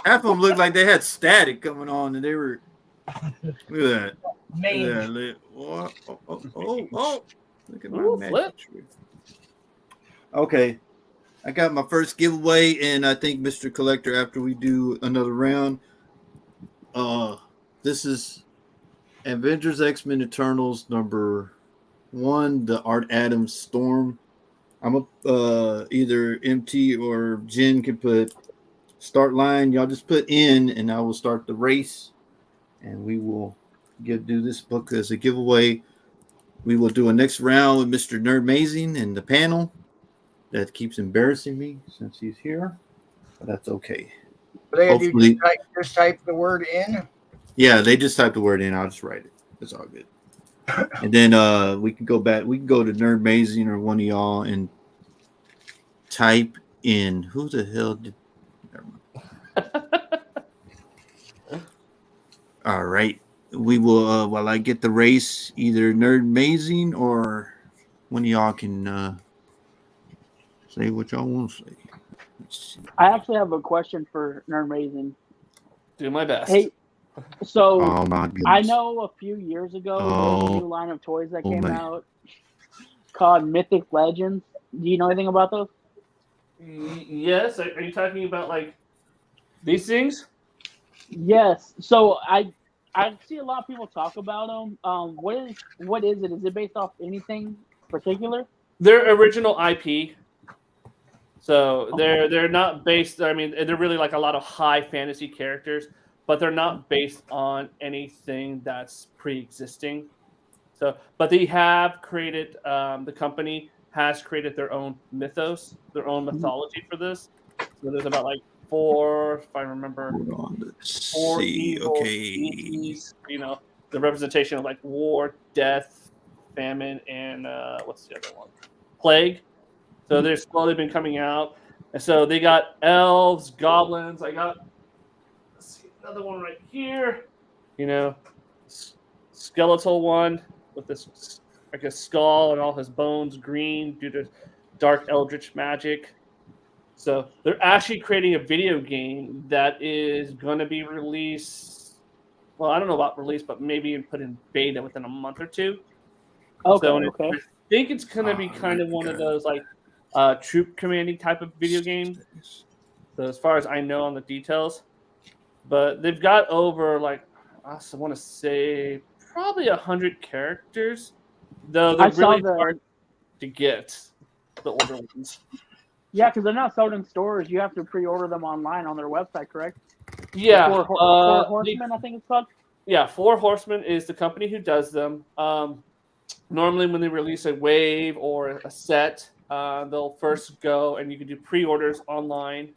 half of them looked like they had static coming on, and they were. Look at that. Look at my magic tree. Okay, I got my first giveaway, and I think Mr. Collector, after we do another round, this is Avengers X-Men Eternals number 1, the Art Adams Storm. I'm either MT or Jen can put start line. Y'all just put in, and I will start the race, and we will do this book as a giveaway. We will do a next round with Mr. Nerd Amazing and the panel. That keeps embarrassing me since he's here, but that's okay. Hopefully, just type the word in. Yeah, they just type the word in. I'll just write it. It's all good. And then we can go back. We can go to Nerd Amazing or one of y'all and type in who the hell did. Never mind. All right. we will while I get the race, either Nerd Amazing or one of y'all can say what y'all want to say. Let's see. I actually have a question for Nerd Amazing. Do my best. Hey, so Oh my goodness. I know a few years ago there was a new line of toys that came out called Mythic Legends. Do you know anything about those? Yes. Are you talking about like these things? Yes. So I see a lot of people talk about them. What is it? Is it based off anything particular? They're original IP. So they're not based. I mean, they're really like a lot of high fantasy characters, but they're not based on anything that's pre-existing. So, but they have created. The company has created their own mythos, their own mythology for this. So there's about like 4, if I remember, Hold on, let's 4 see. evil Okay. deities. You know, the representation of like war, death, famine, and what's the other one? Plague. So they've slowly been coming out. And so they got elves, goblins. I got, let's see, another one right here. You know, skeletal one with this, like a skull and all his bones green due to dark eldritch magic. So they're actually creating a video game that is going to be released. Well, I don't know about release, but maybe put in beta within a month or two. Okay. So Okay. I think it's going to be kind of one of those like troop commanding type of video game. So as far as I know on the details, but they've got over like I want to say probably 100 characters, though they're I saw really the hard to get the older ones. yeah, because they're not sold in stores. You have to pre-order them online on their website, correct? Yeah, Four Horsemen, I think it's called. Yeah, Four Horsemen is the company who does them. Normally, when they release a wave or a set, they'll first go and you can do pre-orders online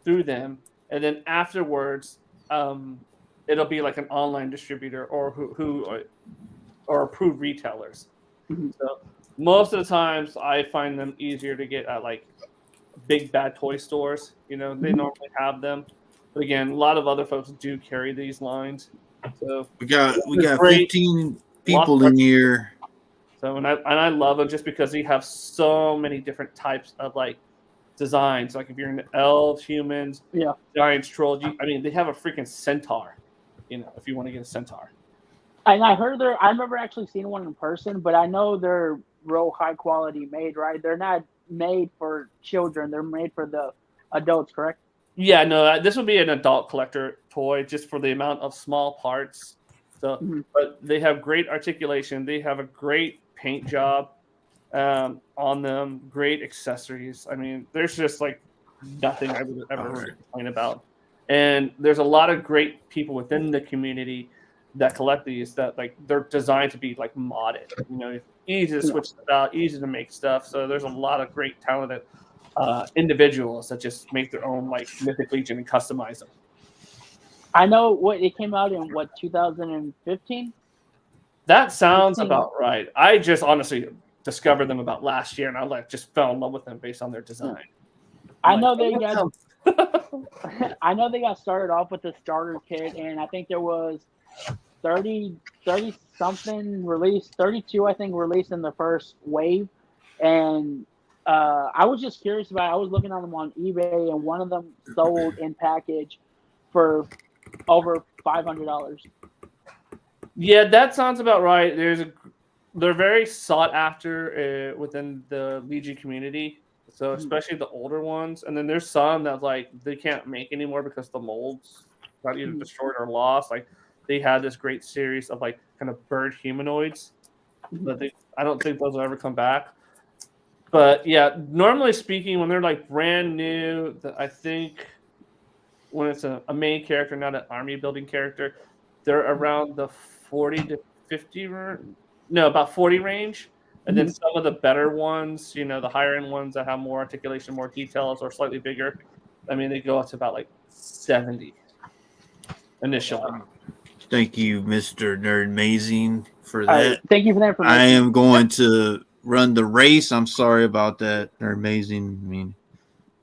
through them, and then afterwards, it'll be like an online distributor or approved retailers. Mm-hmm. So most of the times, I find them easier to get at like big bad toy stores. You know, they normally have them, but again, a lot of other folks do carry these lines. So We got great. 15 people in here. So and I love them just because they have so many different types of like designs. Like if you're into elves, humans, Yeah, giants, trolls. I mean, they have a freaking centaur. You know, if you want to get a centaur. and I heard I remember actually seeing one in person, but I know they're real high quality made. Right? They're not made for children. They're made for the adults, correct? Yeah, no, this would be an adult collector toy just for the amount of small parts. So, but they have great articulation. They have a great paint job on them. Great accessories. I mean, there's just like nothing I would ever complain about. And there's a lot of great people within the community that collect these. That like they're designed to be like modded. You know, easy to switch out, easy to make stuff. So there's a lot of great talented individuals that just make their own like Mythic Legion and customize them. I know it came out in 2015. That sounds about right. I just honestly discovered them about last year, and I like just fell in love with them based on their design. I know they got. I know they got started off with the starter kit, and I think there was 30 something released, 32 I think released in the first wave, and I was just curious about it. I was looking at them on eBay, and one of them sold in package for over $500. Yeah, that sounds about right. They're very sought after within the Legion community. So especially the older ones, and then there's some that like they can't make anymore because the molds got either destroyed or lost. Like they had this great series of like kind of bird humanoids, but I don't think those will ever come back. But yeah, normally speaking, when they're like brand new, I think when it's a main character, not an army building character, they're around the 40 to 50 about 40 range. And then some of the better ones, you know, the higher end ones that have more articulation, more details, or slightly bigger, I mean, they go up to about like 70 initially. Thank you, Mr. Nerd Amazing, for that. Thank you for that information. I am going to run the race. I'm sorry about that, Nerd Amazing. I mean,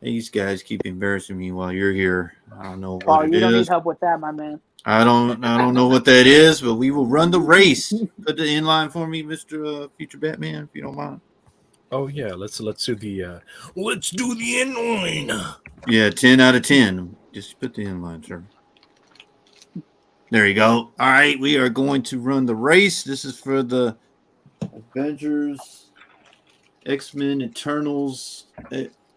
these guys keep embarrassing me while you're here. I don't know what you don't need help with that, my man. I don't know what that is, but we will run the race. Put the inline for me, Mr. Future Batman, if you don't mind. Oh yeah, let's do the inline. Yeah, 10 out of 10. Just put the inline, sir. There you go. All right, we are going to run the race. This is for the Avengers X-Men Eternals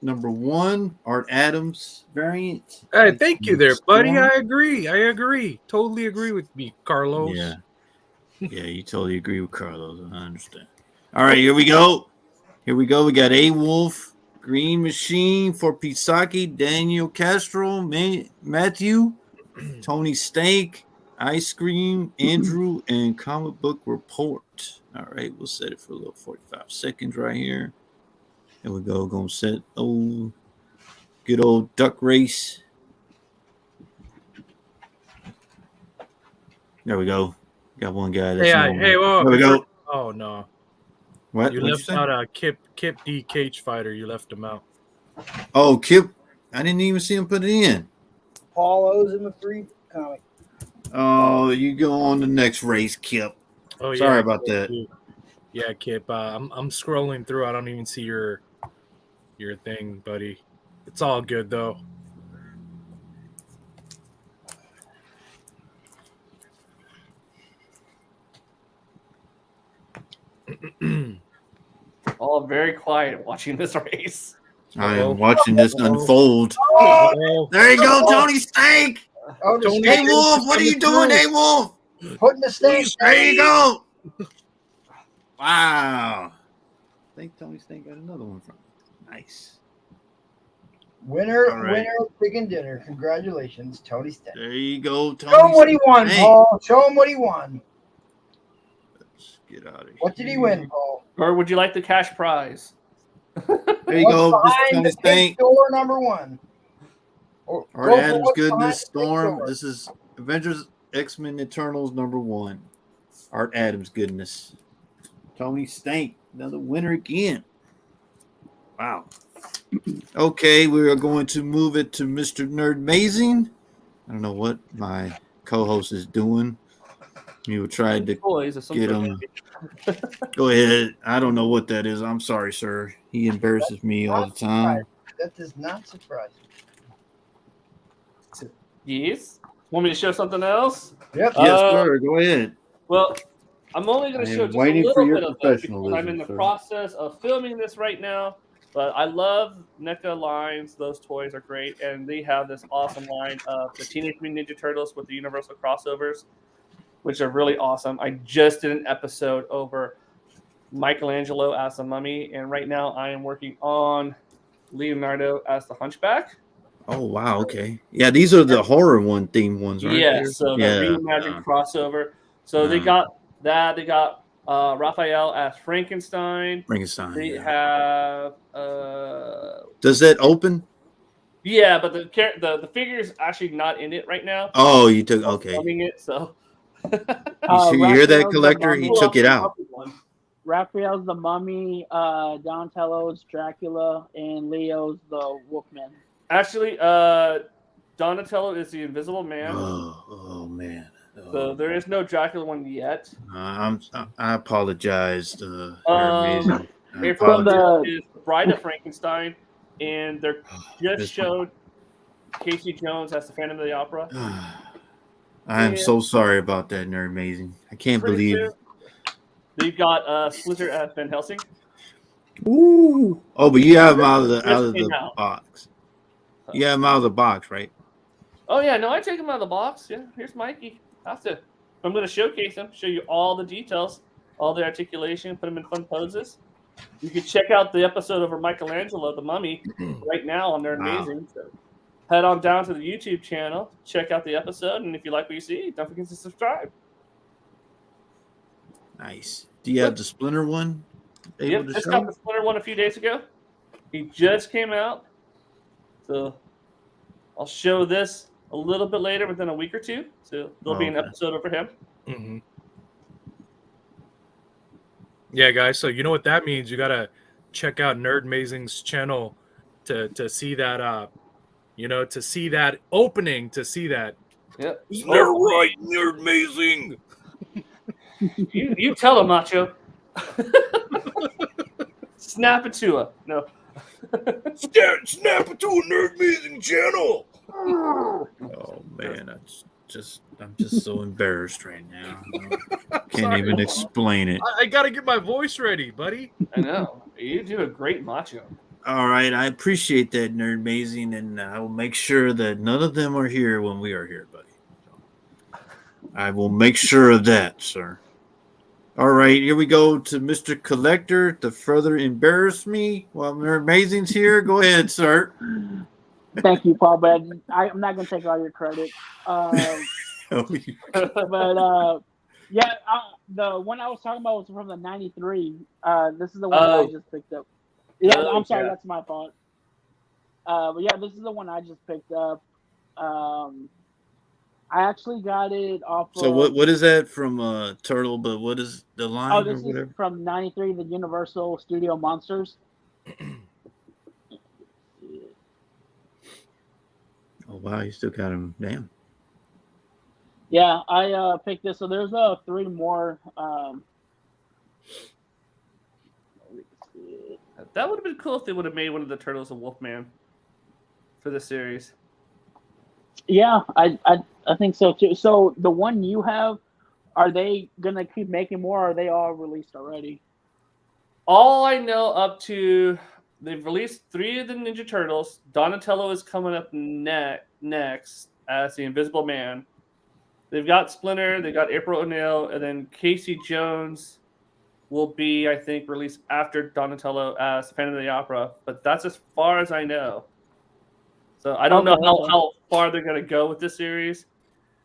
number 1, Art Adams variant. Hey, thank you there, buddy. Storm. I agree. Totally agree with me, Carlos. Yeah. Yeah, you totally agree with Carlos. I understand. All right, here we go. We got A Wolf, Green Machine for Pisaki, Daniel Castro, Matthew, Tony Stank, Ice Cream, Andrew, and Comic Book Report. All right, we'll set it for a little 45 seconds right here. There we go. Gonna set good old duck race. There we go. Got one guy. That's whoa, there we go. Oh no. What? You left out Kip D Cage Fighter. You left him out. Oh, Kip. I didn't even see him put it in. Paul owes him a free comic. Oh, you go on the next race, Kip. Oh, Sorry about that. Yeah, Kip. I'm scrolling through. I don't even see your thing, buddy. It's all good though. All very quiet watching this race. I am watching this unfold. Oh, There you go, Tony Stank. Oh, the Tony- Hey, snake. Wolf, what are you doing, Hey, Wolf? Putting the snake. There you go. Wow. I think Tony Stank got another one from me. Nice. Winner All right. of Chicken Dinner. Congratulations, Tony Stank. There you go, Tony. Show him what he won, Stank. Paul. Show him what he won. Let's get out of here. What did he win, Paul? Or would you like the cash prize? There you go, What's Mr. behind Tony the pink Stank. door number 1? Or Art go for Adams what's behind Goodness the pink Storm. door. This is Avengers X-Men Eternals number 1. Art Adams Goodness. Tony Stank, another winner again. Wow. Okay, we are going to move it to Mr. Nerd Mazing. I don't know what my co-host is doing. You tried to Toys of some get sort. him. Go ahead. I don't know what that is. I'm sorry, sir. He embarrasses me all the time. That does not surprise me. Yes. Want me to show something else? Yep. Yes, sir. Go ahead. Well, I'm only going I to am show just a waiting little for your bit of it because professionalism, I'm in the sir. process of filming this right now. But I love NECA lines. Those toys are great. And they have this awesome line of the Teenage Mutant Ninja Turtles with the Universal crossovers, which are really awesome. I just did an episode over Michelangelo as the Mummy. And right now I am working on Leonardo as the Hunchback. Oh, wow. Okay. Yeah, these are the horror themed ones, right? Yeah, so the Yeah. reimagined crossover. So they got that. They got Raphael as Frankenstein. Frankenstein. They Yeah. have Does that open? yeah, but the figure is actually not in it right now. Oh, you took okay. Filming it, so You hear that, Raphael's collector? the He mummy. took it out. Raphael's the Mummy, Donatello's Dracula, and Leo's the Wolfman. Actually, Donatello is the Invisible Man. Oh man. So there is no Dracula one yet. I apologize. They're amazing. I April From apologize. the- is the Bride of Frankenstein, and they're This just showed Casey Jones as the Phantom of the Opera. I am so sorry about that, Nerd Amazing. I can't Pretty believe. good. They've got Splinter as Van Helsing. Ooh. Oh, but you have them out of Just the came out. box. You have them out of the box, right? Oh yeah, no, I take him out of the box. Yeah, here's Mikey. I'm going to showcase him, show you all the details, all the articulation, put him in fun poses. You can check out the episode over Michelangelo, the Mummy, right now on They're Wow. Amazing. So head on down to the YouTube channel, check out the episode, and if you like what you see, don't forget to subscribe. Nice. Do you have the Splinter one? Yep, just got the Splinter one a few days ago. He just came out. So I'll show this a little bit later, within a week or two. So there'll be an Okay. episode over him. Mm-hmm. Yeah, guys. So you know what that means? You gotta check out Nerd Mazing's channel to see that to see that opening, to see that Yep. Isn't that right? You're amazing. You tell him, Macho. Snap it to her. No. Snap it to a nerd amazing channel. Oh man, I'm just so embarrassed right now. Can't Sorry. even explain it. I gotta get my voice ready, buddy. I know. You do a great Macho. All right, I appreciate that, Nerd Amazing, and I will make sure that none of them are here when we are here, buddy. So, I will make sure of that, sir. All right, here we go to Mr. Collector to further embarrass me while Nerd Amazing's here. Go ahead, sir. Thank you, Paul, but I'm not going to take all your credit. The one I was talking about was from the 93. This is the one that I just picked up. Yeah, I'm sorry, that's my fault. But yeah, this is the one I just picked up. I actually got it off So what is that from Turtle, but what is the line Oh, this or whatever? is from 93, the Universal Studio Monsters. Oh wow, you still got him. Damn. Yeah, I picked this. So there's 3 more. That would have been cool if they would have made one of the turtles a Wolfman for the series. Yeah, I think so too. So the one you have, are they gonna keep making more? Or are they all released already? All I know up to they've released 3 of the Ninja Turtles. Donatello is coming up next as the Invisible Man. They've got Splinter, they got April O'Neil, and then Casey Jones will be, I think, released after Donatello as Phantom of the Opera. But that's as far as I know. So I don't know how far they're going to go with this series.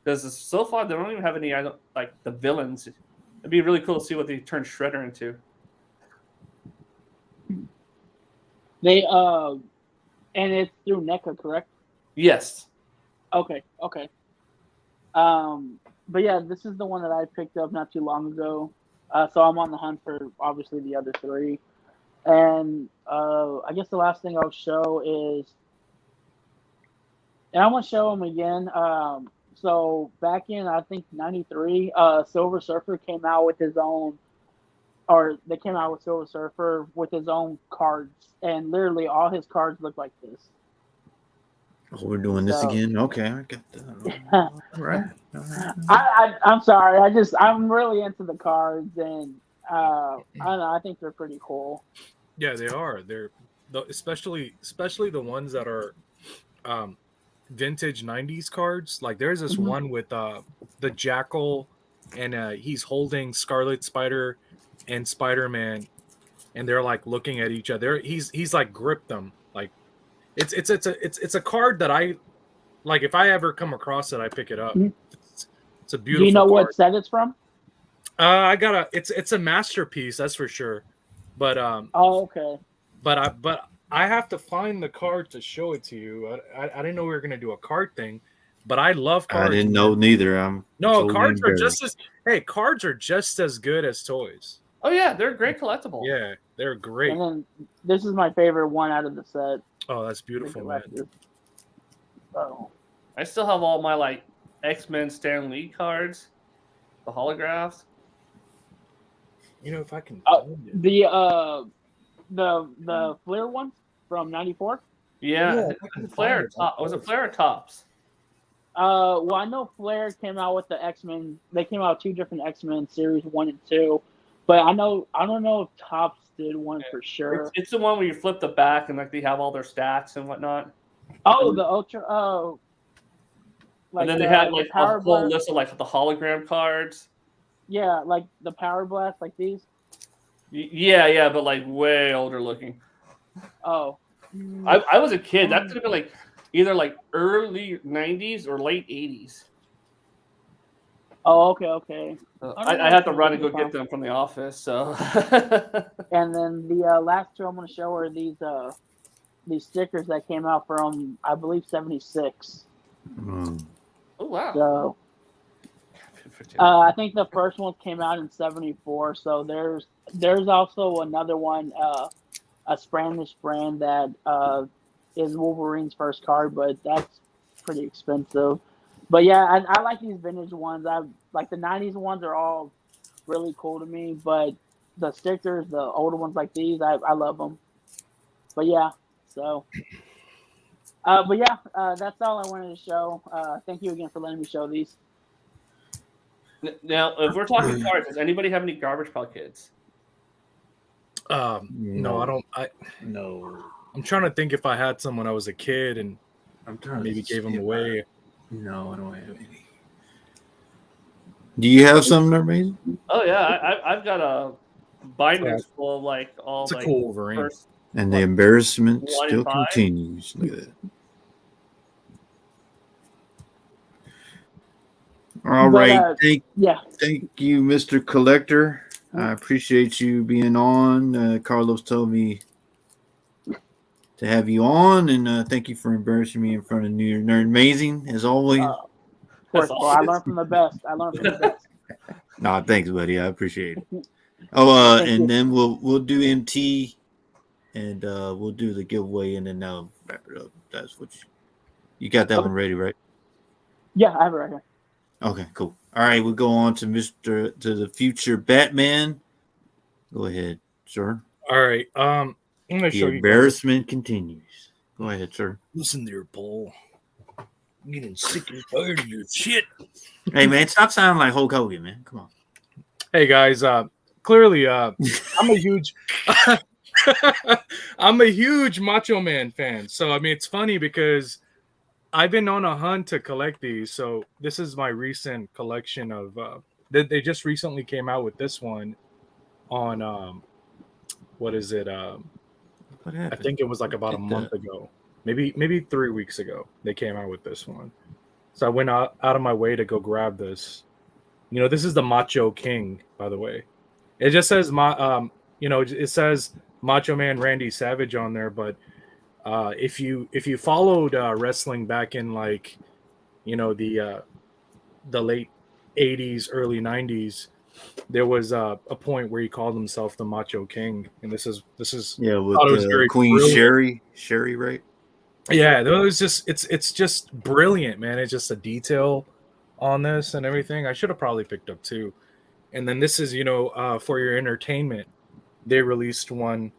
Because so far, they don't even have any, like, the villains. It'd be really cool to see what they turn Shredder into. They and it's through NECA, correct? Yes. Okay. But yeah, this is the one that I picked up not too long ago. So I'm on the hunt for obviously the other 3. And I guess the last thing I'll show is, and I'm gonna show them again. So back in I think '93, Silver Surfer came out with his own, or they came out with Silver Surfer with his own cards, and literally all his cards look like this. Oh, we're doing this again? Okay, I got that. All right. I'm sorry. I'm really into the cards, and I don't know. I think they're pretty cool. Yeah, they are. They're especially the ones that are vintage '90s cards. Like there's this one with the Jackal, and he's holding Scarlet Spider and Spider-Man, and they're like looking at each other. He's like gripped them. Like it's a card that I like. If I ever come across it, I pick it up. It's a beautiful. Do you know card. what set it's from? It's a masterpiece, that's for sure. But Oh, okay. But I have to find the card to show it to you. I didn't know we were gonna do a card thing, but I love cards. I didn't know neither. Cards are just as good as toys. Oh yeah, they're a great collectible. Yeah, they're great. And then this is my favorite one out of the set. Oh, that's beautiful, man. Oh. I still have all my like X-Men Stan Lee cards, the holographs. You know, if I can the Flair one from '94. Yeah, Flair top. Was it Flair or Tops? Well, I know Flair came out with the X-Men. They came out 2 different X-Men series, 1 and 2. But I don't know if Tops did one for sure. It's the one where you flip the back and like they have all their stats and whatnot. Oh, the Ultra. And then they had like a whole list of like the hologram cards. Yeah, like the Power Blast, like these. Yeah, but like way older looking. Oh. I was a kid. That could have been like either like early '90s or late '80s. Oh, okay. I had to run and go get them from the office. So. And then the last 2 I'm going to show are these stickers that came out from, I believe, '76. Oh wow! So I think the first one came out in '74. So there's also another one, a Spanish brand that is Wolverine's first card, but that's pretty expensive. But yeah, I like these vintage ones. I like the '90s ones are all really cool to me. But the stickers, the older ones like these, I love them. But yeah, so. But yeah, that's all I wanted to show. Thank you again for letting me show these. Now, if we're talking cards, does anybody have any Garbage Pail Kids? No, I don't. No. I'm trying to think if I had some when I was a kid and I'm trying maybe to gave them see if away. No, I don't have any. Do you have some, amazing? Oh yeah, I've got a binders full of like all It's a like cool Wolverine. first. And the embarrassment 1 still in 5? continues. Look at that. All But, right. Yeah. Thank you, Mr. Collector. I appreciate you being on. Carlos told me to have you on, and thank you for embarrassing me in front of New Year Nerd. Amazing, as always. Of course, bro. I learned from the best. Nah, thanks, buddy. I appreciate it. Oh, Thank and you. then we'll do MT, and we'll do the giveaway, and then I'll wrap it up. That's what you got that Okay. one ready, right? Yeah, I have it right here. Okay, cool. All right, we'll go on to the future Batman. Go ahead, sir. All right. I'm gonna The show you. embarrassment continues. Go ahead, sir. Listen there, Paul. I'm getting sick and tired of your shit. Hey, man, stop sounding like Hulk Hogan, man. Come on. Hey guys, clearly, I'm a huge, I'm a huge Macho Man fan. So I mean, it's funny because I've been on a hunt to collect these. So this is my recent collection of. They just recently came out with this one on what is it? What I happened? think it was like about a month ago, maybe 3 weeks ago. They came out with this one. So I went out of my way to go grab this. You know, this is the Macho King, by the way. It just says it says Macho Man Randy Savage on there, but if you followed wrestling back in like, the late 80s, early 90s, there was a point where he called himself the Macho King, and this is Yeah, with thought it was very Queen brilliant. Sherry, right? Yeah, it was just it's just brilliant, man. It's just a detail on this and everything. I should have probably picked up two. And then this is, for your entertainment. They released one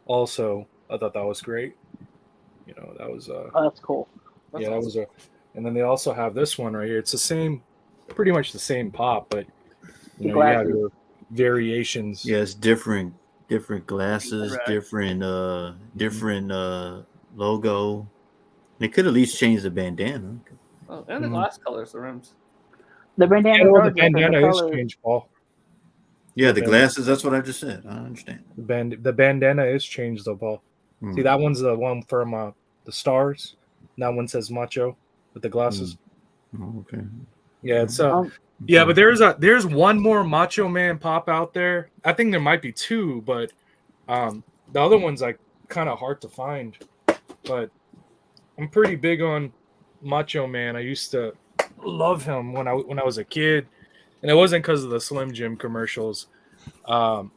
also. I thought that was great. That was Oh, that's cool. that was and then they also have this one right here. It's the same, pretty much the same pop, but you have your variations. Yeah, it's different glasses, Correct. different logo. They could at least change the bandana. Oh, and the glass colors, the rims. The bandana, The bandana is changed, Paul. Yeah, the glasses. That's what I just said. I understand. The bandana is changed though, Paul. See, that one's the one from the stars. That one says Macho with the glasses. Oh, okay. Yeah, it's yeah, but there's one more Macho Man pop out there. I think there might be two, but the other one's like kind of hard to find. But I'm pretty big on Macho Man. I used to love him when I was a kid, and it wasn't because of the Slim Jim commercials. But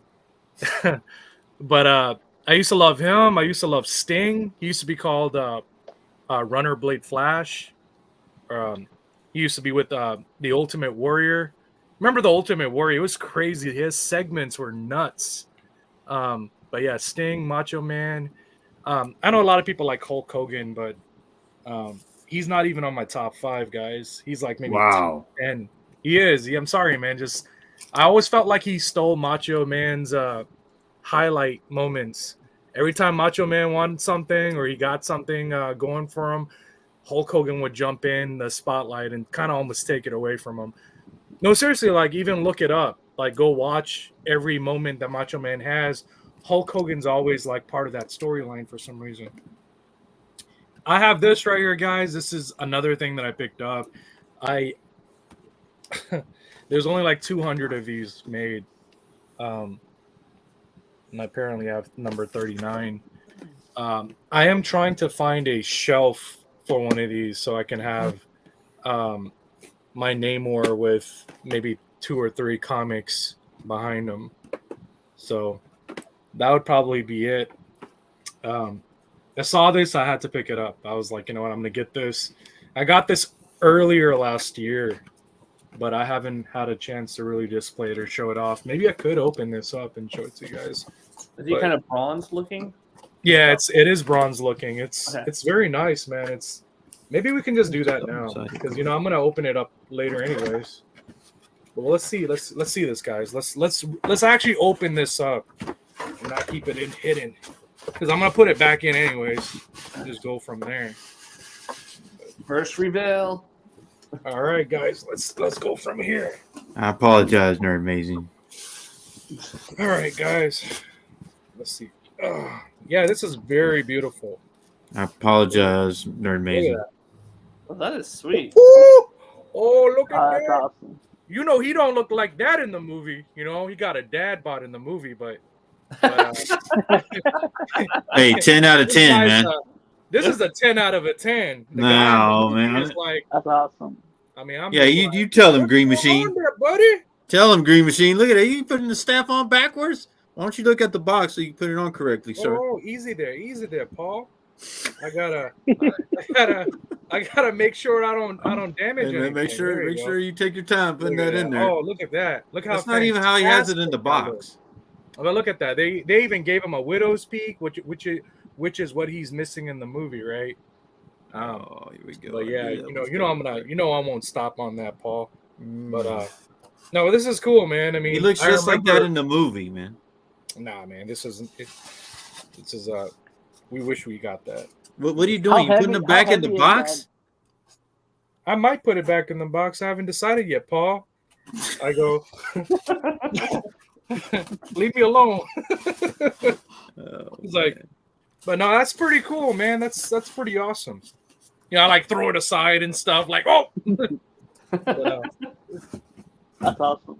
I used to love him. I used to love Sting. He used to be called Runner Blade Flash. He used to be with the Ultimate Warrior. Remember the Ultimate Warrior? It was crazy. His segments were nuts. But yeah, Sting, Macho Man. I know a lot of people like Hulk Hogan, but he's not even on my top 5, guys. He's like maybe 10. He is. I'm sorry, man. I always felt like he stole Macho Man's highlight moments. Every time Macho Man wanted something or he got something going for him, Hulk Hogan would jump in the spotlight and kind of almost take it away from him. No, seriously, like even look it up. Like go watch every moment that Macho Man has. Hulk Hogan's always like part of that storyline for some reason. I have this right here, guys. This is another thing that I picked up. There's only like 200 of these made. And I apparently have number 39. I am trying to find a shelf for one of these so I can have my Namor with maybe 2 or 3 comics behind them. So that would probably be it. I saw this, I had to pick it up. I was like, you know what, I'm gonna get this. I got this earlier last year, but I haven't had a chance to really display it or show it off. Maybe I could open this up and show it to you guys. Is he But- kind of bronze looking? Yeah, it is bronze looking. It's Okay. it's very nice, man. It's maybe we can just do that now because I'm gonna open it up later anyways. But let's see this, guys. Let's actually open this up and not keep it hidden because I'm gonna put it back in anyways and just go from there. First reveal. All right, guys, let's go from here. I apologize, Nerd Amazing. All right, guys, let's see. Yeah, this is very beautiful. I apologize, Nerd Amazing. Look at Well, that is sweet. that. Oh, look at That's that. awesome. You know he don't look like that in the movie. You know he got a dad bod in the movie, but Hey, 10 out of this 10, guy's, man. This is a 10 out of a 10. The No, guy in the movie man. is like, That's awesome. I mean, I'm Yeah, just you like, you tell him, "What's Green going Machine. on there, buddy?" Tell him, Green Machine. Look at that. You putting the staff on backwards? Why don't you look at the box so you can put it on correctly, sir? Oh, easy there, Paul. I gotta make sure I don't damage Hey, man, anything. make There you go. sure you take your time putting Look at that in there. Oh, look at that! Look how That's not even how he has it in the fantastic that looks. box. But look at that. They even gave him a widow's peak, which is what he's missing in the movie, right? Oh, here we go. But yeah, that was I won't stop on that, Paul. Mm. But no, this is cool, man. I mean, He looks I just like that remember- in the movie, man. Nah, man, this isn't. This is we wish we got that. What are you doing? You putting heavy- it back how in the heavy is box? I might put it back in the box. I haven't decided yet, Paul. I go. Leave me alone. Oh, It's like, man. but no, that's pretty cool, man. That's pretty awesome. You know, I like throw it aside and stuff. Like, oh. But, That's awesome.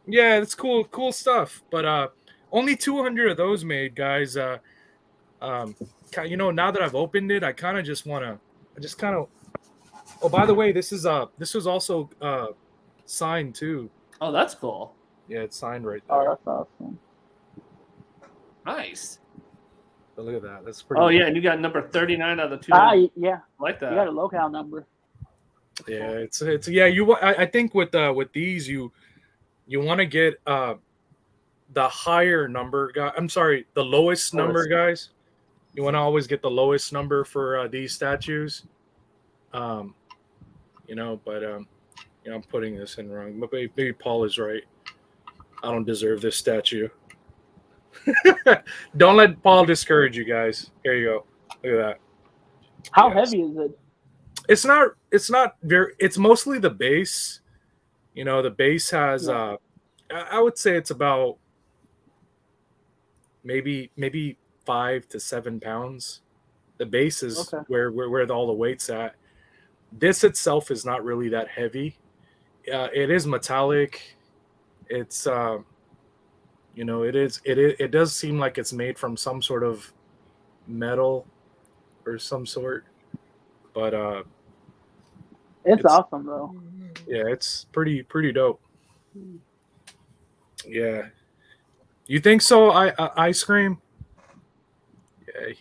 yeah, it's cool stuff. But only 200 of those made, guys. You know, now that I've opened it, I kind of just want to. I just kind of. Oh, by the way, this was also signed too. Oh, that's cool. Yeah, it's signed right Oh, there. that's awesome. Nice. But look at that. That's pretty. Oh yeah, and you got number 39 out of 2. Yeah, I like you got that. a locale number. Yeah, it's yeah. I think with these you want to get the higher number guy. I'm sorry, the lowest number guys. You want to always get the lowest number for these statues. You know, but you know, I'm putting this in wrong. But maybe Paul is right. I don't deserve this statue. Don't let Paul discourage you guys. Here you go. Look at that. How Yes. heavy is it? It's not very. It's mostly the base. You know, the base has. I would say it's about maybe 5 to 7 pounds. The base is Okay. where all the weight's at. This itself is not really that heavy. It is metallic. It's you know, it does seem like it's made from some sort of metal or some sort, but It's awesome though. yeah, it's pretty dope. Yeah, you think so? Ice Cream.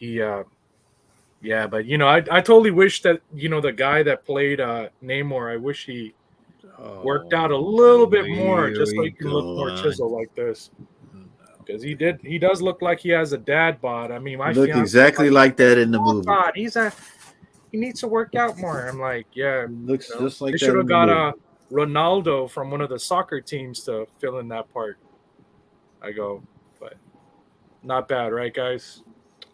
Yeah, yeah, but you know, I totally wish that, you know, the guy that played Namor, I wish he worked out a little bit more, here just so we he can look more go. chiseled like this. Because he does look like he has a dad bod. I mean, my Look fiance exactly like that in the "Oh, movie. God, he needs to work out more. I'm like, yeah, Looks you know, just like they that. should in have the got movie. Ronaldo from one of the soccer teams to fill in that part. I go, but not bad, right, guys?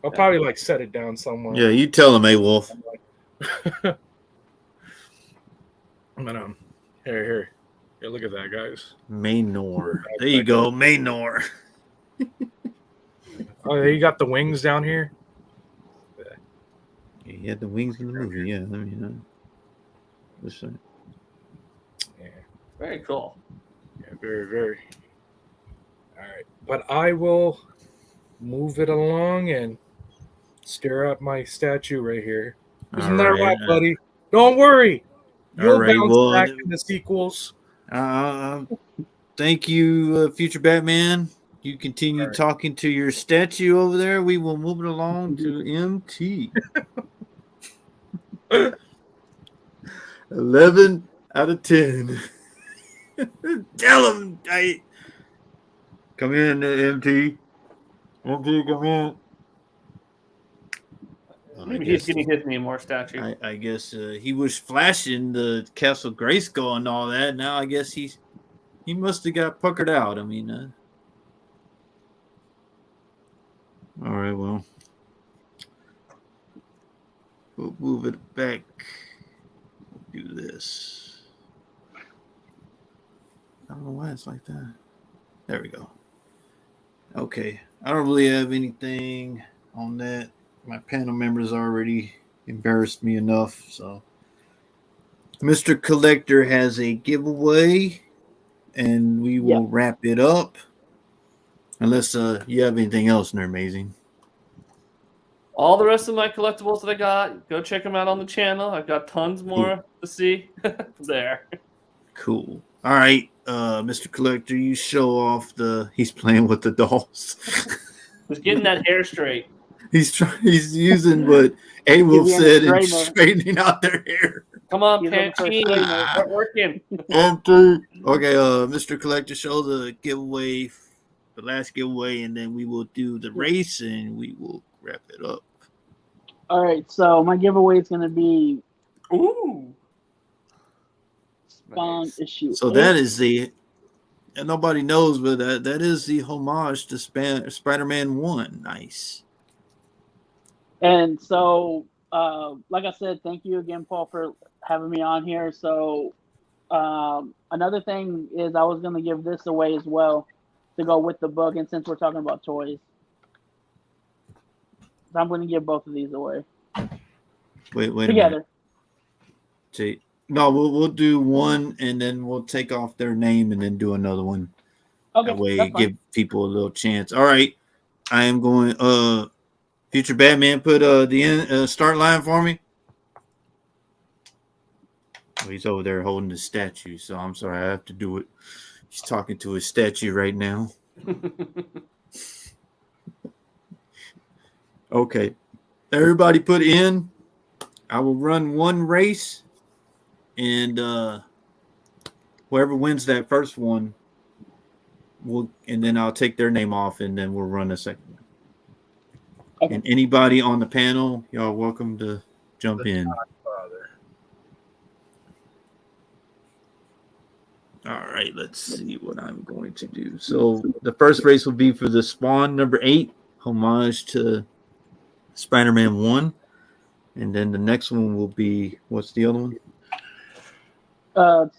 I'll probably like set it down somewhere. Yeah, you tell him, Wolf. But here, look at that, guys. Maynor. There you go, Maynor. Oh, you got the wings down here. He had the wings in the movie. Yeah, I mean, listen. Yeah, Very cool. yeah, very, very. All right, but I will move it along and stir up my statue right here. Isn't that right, buddy? Don't worry. You'll All right, bounce well, back in the sequels. Thank you, future Batman. You continue All right. talking to your statue over there. We will move it along to MT. 11 out of 10. Tell him, hey. Come in, MT. MT, come in. Maybe he's getting his Namor statue. I guess he was flashing the Castle Grayskull and all that. Now I guess he must have got puckered out. I mean, all right, well, we'll move it back. Do this. I don't know why it's like that. There we go. Okay, I don't really have anything on that. My panel members already embarrassed me enough, so Mr. Collector has a giveaway, and we will wrap it up. Unless you have anything else, Nerd Amazing. All the rest of my collectibles that I got, go check them out on the channel. I've got tons more to see there. Cool. All right, Mr. Collector, you show off he's playing with the dolls. He's getting that hair straight. He's using what A-Wolf said and straightening out their hair. Come on, Pantene. Start working. Okay, Mr. Collector, show the giveaway, the last giveaway, and then we will do the race and we will wrap it up. All right, so my giveaway is going to be Spawn issue. So 8. That is and nobody knows, but that is the homage to Spider-Man 1. Nice. And so, like I said, thank you again, Paul, for having me on here. So another thing is I was going to give this away as well to go with the book. And since we're talking about toys, I'm going to give both of these away. Wait together. See, no, we'll do one and then we'll take off their name and then do another one. Okay, that way, give people a little chance. All right, I am going. Future Batman, put the start line for me. Oh, he's over there holding the statue, so I'm sorry, I have to do it. He's talking to his statue right now. Okay, everybody put in. I will run one race, and whoever wins that first one, and then I'll take their name off, and then we'll run a second one. Okay. And anybody on the panel, y'all welcome to jump in. All right, let's see what I'm going to do. So the first race will be for the Spawn number 8, homage to Spider-Man 1. And then the next one will be, what's the other one? The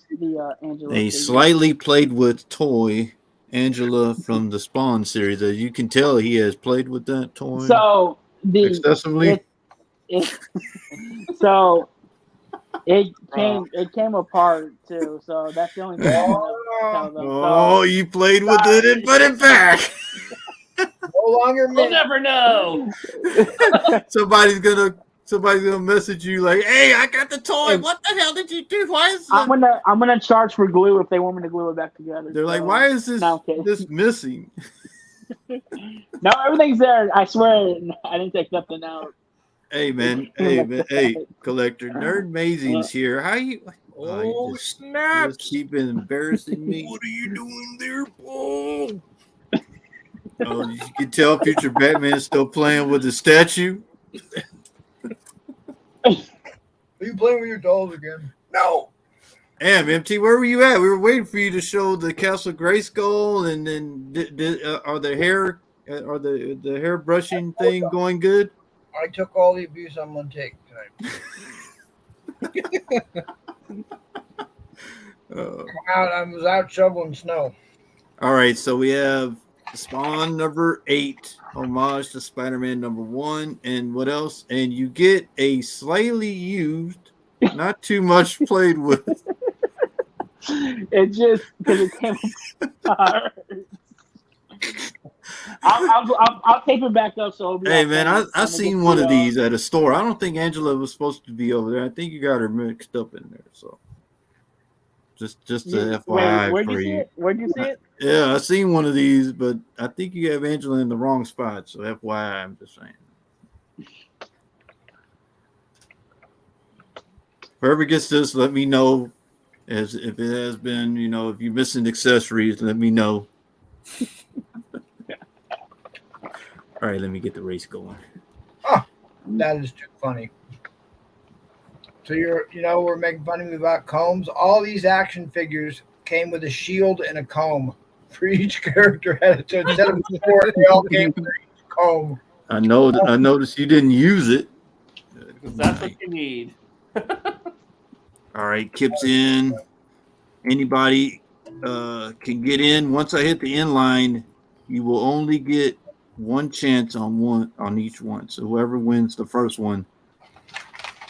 Angela. A slightly played with toy, Angela from the Spawn series. As you can tell, he has played with that toy. So excessively. So it came apart too. So that's the only thing. Oh, you played with it and put it back. No longer. We'll never know. Somebody's gonna message you like, "Hey, I got the toy. What the hell did you do? Why is I'm gonna charge for glue if they want me to glue it back together." They're like, "Why is this missing?" No, everything's there. I swear, I didn't take nothing out. Hey man, hey Collector, Nerd Amazing's here. How you? Oh, snap! Just keep embarrassing me. What are you doing there, Paul? Oh, you can tell Future Batman's still playing with the statue. Are you playing with your dolls again? No. Damn, MT, where were you at? We were waiting for you to show the Castle Grayskull, and then are the hair brushing thing going good? I took all the abuse I'm gonna take tonight. I was out shoveling snow. All right, so we have Spawn number 8, homage to Spider-Man number 1, and what else? And you get a slightly used, not too much played with. It just because it came apart. I'll tape it back up. So hey man, I seen one of these at a store. I don't think Angela was supposed to be over there. I think you got her mixed up in there. So just a FYI where'd for you see it? Where'd you see it? Yeah, I seen one of these, but I think you have Angela in the wrong spot. So FYI, I'm just saying. Whoever gets this, let me know. As if it has been, if you're missing accessories, let me know. All right, let me get the race going. Oh, that is too funny. So we're making fun of me about combs. All these action figures came with a shield and a comb. For each character had it. So instead of a sword, they all came with a comb. I noticed you didn't use it. Because that's what you need. All right, Kip's in. Anybody can get in. Once I hit the end line, you will only get one chance on each one. So whoever wins the first one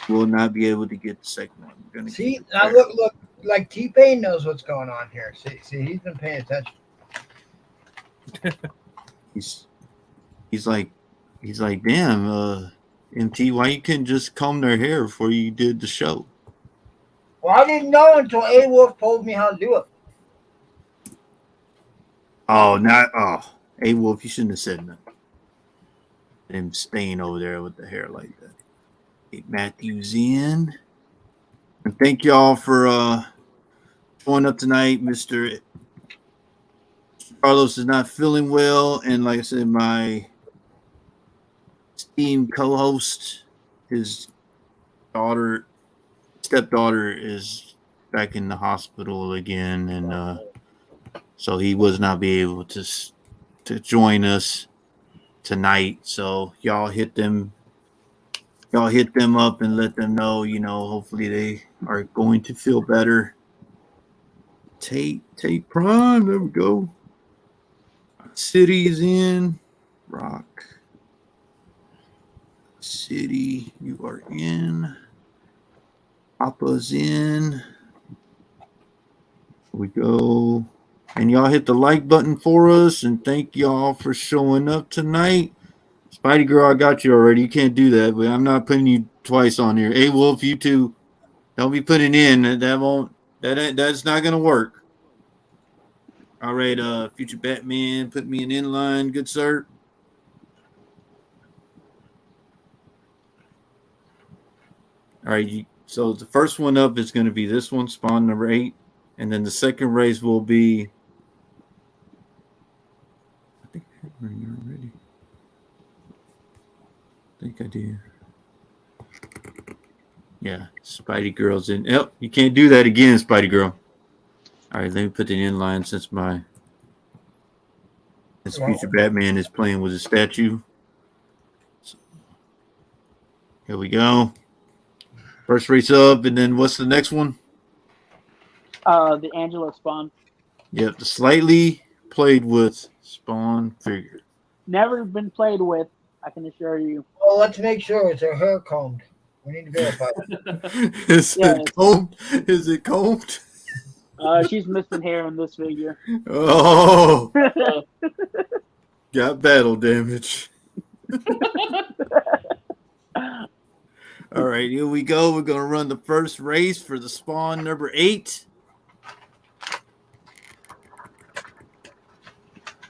will not be able to get the second one. We're gonna See, keep it now fair. look, like T-Pain knows what's going on here. See, he's been paying attention. He's like, damn, MT, why you couldn't just comb their hair before you did the show? Well, I didn't know until A Wolf told me how to do it. Hey Wolf, you shouldn't have said nothing. Him staying over there with the hair like that. Hey, Matthew's in. And thank y'all for showing up tonight. Mr. Carlos is not feeling well, and like I said, my esteemed co-host, his stepdaughter is back in the hospital again, and so he was not be able to join us tonight. So y'all hit them up and let them know, hopefully they are going to feel better. Tate Prime, there we go. City's in. Rock City, you are in. Papa's in. Here we go. And y'all hit the like button for us, and thank y'all for showing up tonight. Spidey Girl, I got you already. You can't do that, but I'm not putting you twice on here. Hey Wolf, you too. Don't be putting in. That's not gonna work. All right, future Batman, put me in inline, good sir. All right, so the first one up is going to be this one, spawn number 8, and then the second race will be. I think I have mine already. I think I do. Yeah, Spidey Girl's in. Yep, you can't do that again, Spidey Girl. All right, let me put it in line since future Batman is playing with a statue. So, here we go. First race up, and then what's the next one? The Angela Spawn. Yep, the slightly played with Spawn figure. Never been played with, I can assure you. Well, let's make sure it's her hair combed. We need to verify. Is it combed? Is it combed? She's missing hair in this figure. Oh, got battle damage. All right, here we go. We're gonna run the first race for the spawn number 8.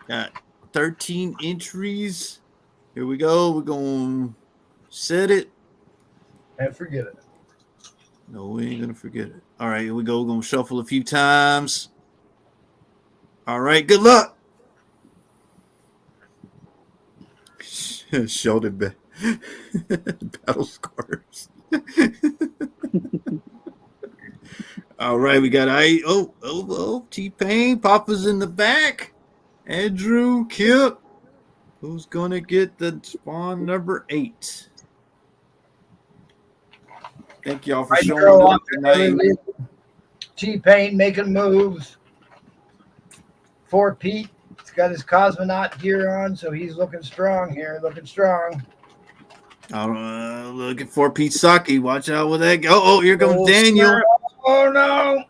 Got 13 entries. Here we go. We're gonna set it. And forget it. No, we ain't gonna forget it. All right, here we go. We're gonna shuffle a few times. All right, good luck. Sheldon battle scars. All right, we got T-Pain. Papa's in the back. Andrew, Kip. Who's gonna get the spawn number 8? Thank y'all for showing up tonight. T-Pain making moves. For Pete, he's got his cosmonaut gear on, so he's looking strong here. Looking strong. Looking for Pete Saki. Watch out with that. Oh, here comes Daniel. Oh no,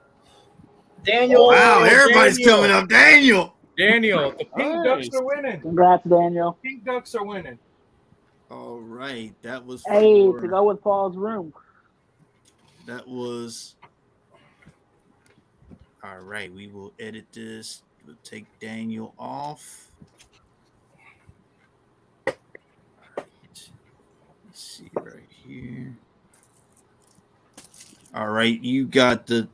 Daniel! Wow, everybody's coming up. Daniel, the Pink Ducks are winning. Congrats, Daniel. Pink Ducks are winning. All right, that was. To go with Paul's room. That was. All right, we will edit this. We'll take Daniel off. All right. Let's see right here. All right, you got the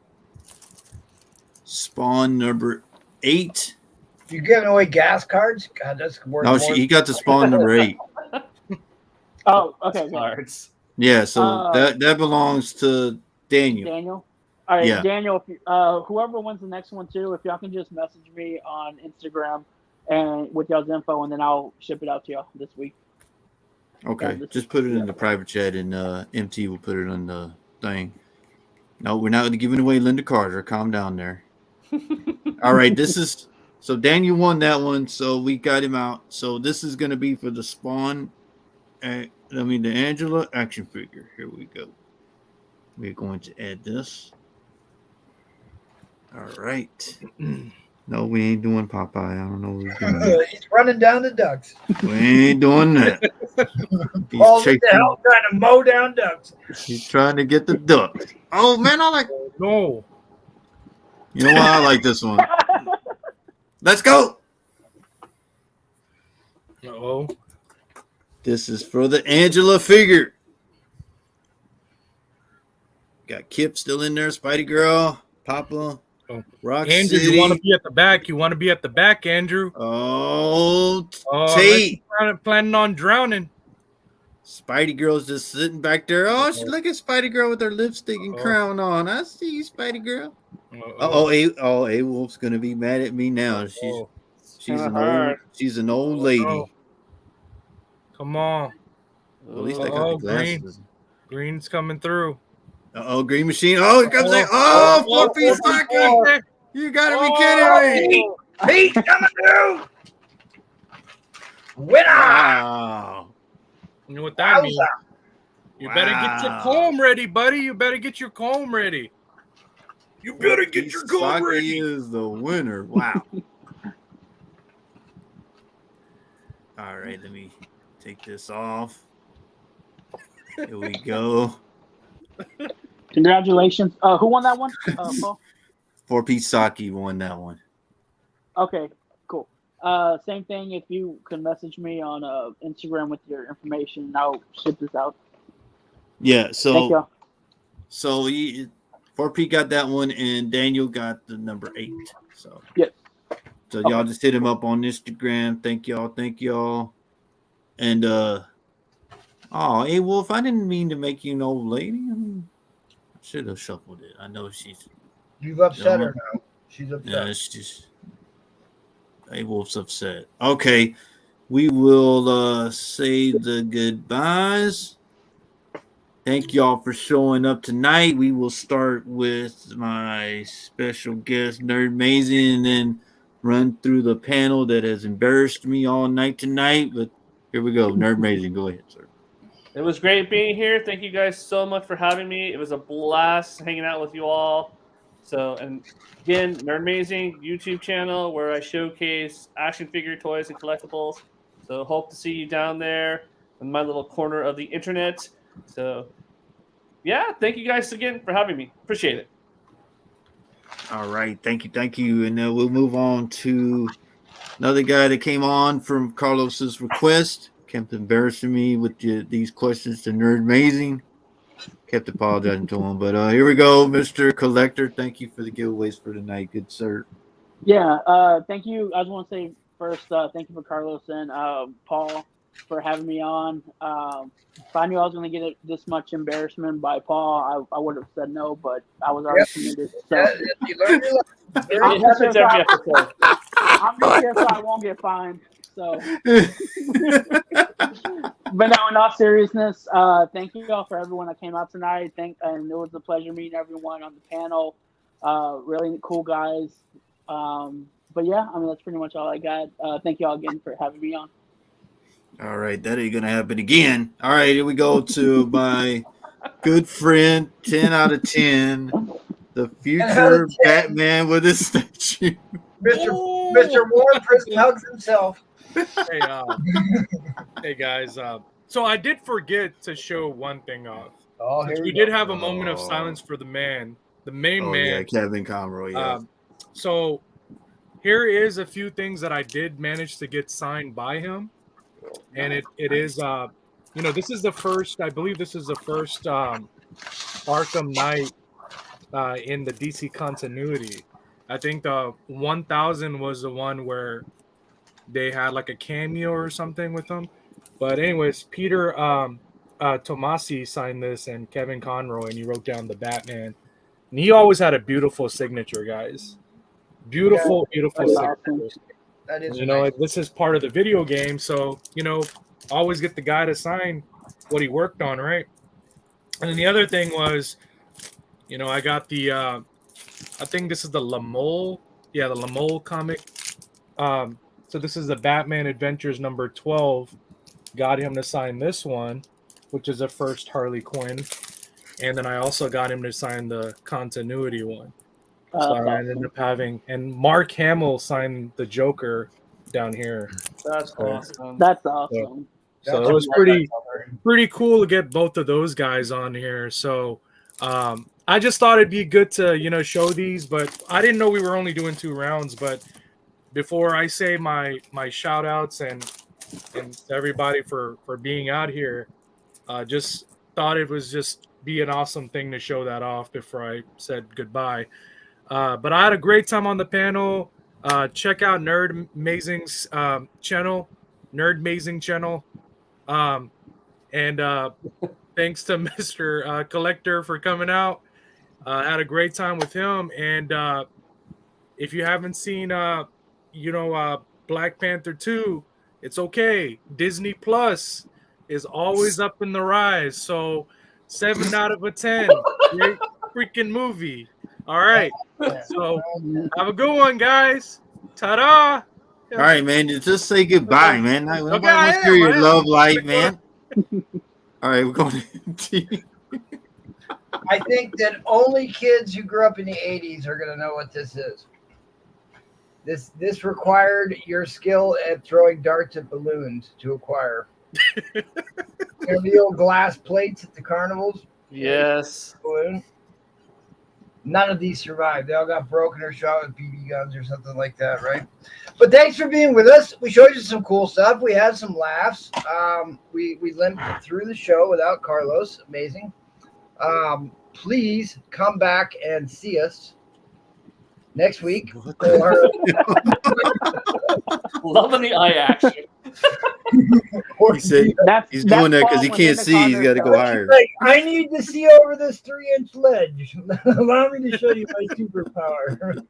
Spawn number 8. You're giving away gas cards? God, that's worth No, more. he got the Spawn number 8. Oh, okay. Cards. Yeah, so Uh, that belongs to Daniel. Daniel. All right, Yeah. Daniel. If you, whoever wins the next one too, if y'all can just message me on Instagram and with y'all's info, and then I'll ship it out to y'all this week. Okay, just put it in the private chat, and MT will put it on the thing. No, we're not giving away Linda Carter. Calm down there. All right, so Daniel won that one, so we got him out. So this is going to be for the Spawn, the Angela action figure. Here we go. We're going to add this. All right. No, we ain't doing Popeye. I don't know what he's doing. He's running down the ducks. We ain't doing that. Paul, what the hell trying to mow down ducks? He's trying to get the duck. Oh man, No. You know what? I like this one. Let's go. Uh-oh. This is for the Angela figure. Got Kip still in there, Spidey Girl, Papa, Rock Andrew, City. you want to be at the back. You want to be at the back, Andrew. Oh, Tate. Planning on drowning. Spidey Girl's just sitting back there. Oh, look at Spidey Girl with her lipstick and crown on. I see you, Spidey Girl. A Wolf's gonna be mad at me now. She's an old lady. Come on. Well, at least I got the glasses. Green's coming through. Green machine. Oh, it comes in. Oh, 4-piece soccer. You gotta be kidding me. He's coming through. Winner. Wow. You know what that means? You better get your comb ready, buddy. You better get your comb ready. You better get your comb ready. He is the winner. Wow. All right, let me take this off. Here we go. Congratulations. Who won that one? Paul? 4-piece Saki won that one. Okay, cool. Same thing. If you can message me on Instagram with your information, I'll ship this out. Yeah. Thank you. So 4P got that one, and Daniel got the number 8. So yes. So y'all just hit him up on Instagram. Thank y'all. And hey Wolf, I didn't mean to make you an old lady. I should have shuffled it. I know You've upset her now. She's upset. Yeah, it's just hey Wolf's upset. Okay. We will say the goodbyes. Thank y'all for showing up tonight. We will start with my special guest, Nerd Mazing, and then run through the panel that has embarrassed me all night tonight. But here we go. Nerd Mazing, go ahead, sir. It was great being here. Thank you guys so much for having me. It was a blast hanging out with you all. So, and again, Nerd Mazing YouTube channel where I showcase action figure toys and collectibles. So hope to see you down there in my little corner of the internet. So, yeah, thank you guys again for having me. Appreciate it. All right, thank you. And we'll move on to another guy that came on from Carlos's request. Kept embarrassing me with these questions to Nerd Mazing. Kept apologizing to him, but here we go, Mr. Collector. Thank you for the giveaways for tonight, good sir. Yeah, thank you. I just want to say first, thank you for Carlos and Paul for having me on. If I knew I was going to get this much embarrassment by Paul, I would have said no, but I was already committed. So. You learned your lesson. I'm just here so I won't get fined. So, but no, in all seriousness, thank you all for everyone that came out tonight. And it was a pleasure meeting everyone on the panel. Really cool guys. But yeah, I mean that's pretty much all I got. Thank you all again for having me on. All right, that ain't gonna happen again. All right, here we go to my good friend, 10 out of 10, the future Batman with his statue. Mr. Warren Prison hugs himself. Hey guys. So I did forget to show one thing off. We did have a moment of silence for the main man. Yeah, Kevin Conroy. Yeah. So here is a few things that I did manage to get signed by him. And it is this is the first, I believe this is the first Arkham Knight in the DC continuity. I think the 1000 was the one where they had like a cameo or something with them. But anyways, Peter Tomasi signed this and Kevin Conroy, and he wrote down the Batman. And he always had a beautiful signature, guys. Beautiful, beautiful That's signature. awesome. That is You know, nice. this is part of the video game, so always get the guy to sign what he worked on, right? And then the other thing was, I got the I think this is the Lamole, the Lamole comic. So this is the Batman Adventures number 12. Got him to sign this one, which is the first Harley Quinn, and then I also got him to sign the continuity one. So That's I ended awesome. up having, and Mark Hamill signed the Joker down here. That's awesome. That's awesome. So That's it was a great pretty cool to get both of those guys on here. So I just thought it'd be good to show these, but I didn't know we were only doing 2 rounds. But before I say my shout outs and to everybody for being out here, just thought it was just be an awesome thing to show that off before I said goodbye. But I had a great time on the panel. Check out Nerd Amazing's channel, Nerd Amazing channel. And thanks to Mr. Collector for coming out. Had a great time with him. And if you haven't seen, Black Panther 2, it's okay. Disney Plus is always up in the rise. So 7 out of 10. Great freaking movie. All right. So have a good one, guys. Ta-da. All right, man. Just say goodbye, man. Nobody Okay, I wants to hear am, your I love am. life, man. All right, we're going to I think that only kids who grew up in the 80s are going to know what this is. This required your skill at throwing darts at balloons to acquire. The old glass plates at the carnivals. Yes. Balloon. None of these survived. They all got broken or shot with BB guns or something like that, right? But thanks for being with us. We showed you some cool stuff. We had some laughs. We limped through the show without Carlos. Amazing. Please come back and see us next week. For, Loving the eye action. He said he's doing that because he can't see. He's got to go higher. Like, I need to see over this 3-inch ledge. Allow me to show you my superpower.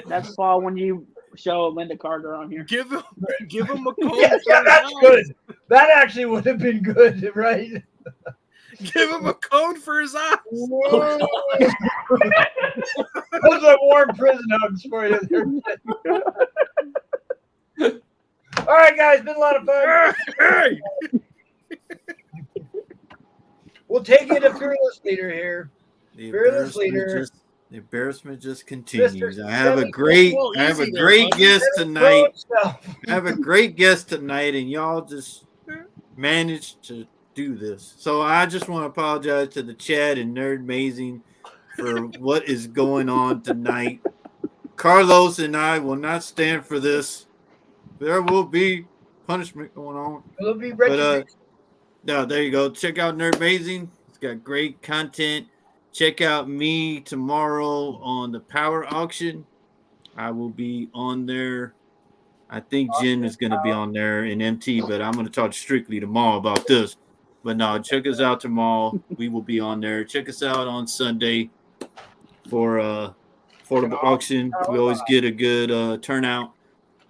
That's Paul when you show Linda Carter on here. Give him a code. Yeah, that's good. That actually would have been good, right? Give him a code for his eyes. Those are warm prison hugs for you there. All right, guys, been a lot of fun. Hey! We'll take you to Fearless Leader here. The Fearless Leader. The embarrassment just continues. Mr. I have a Semi- great Well, I have a easy there, great buddy. guest Pro tonight. itself. I have a great guest tonight, and y'all just managed to do this. So I just want to apologize to the chat and Nerd Amazing for what is going on tonight. Carlos and I will not stand for this. There will be punishment going on. It'll be But ready. no, there you go. Check out Nerd Amazing. It's got great content. Check out me tomorrow on the Power Auction. I will be on there. I think Jen is going to be on there in MT, but I'm going to talk strictly tomorrow about this. But no, check us out tomorrow. We will be on there. Check us out on Sunday for affordable auction. We always get a good turnout.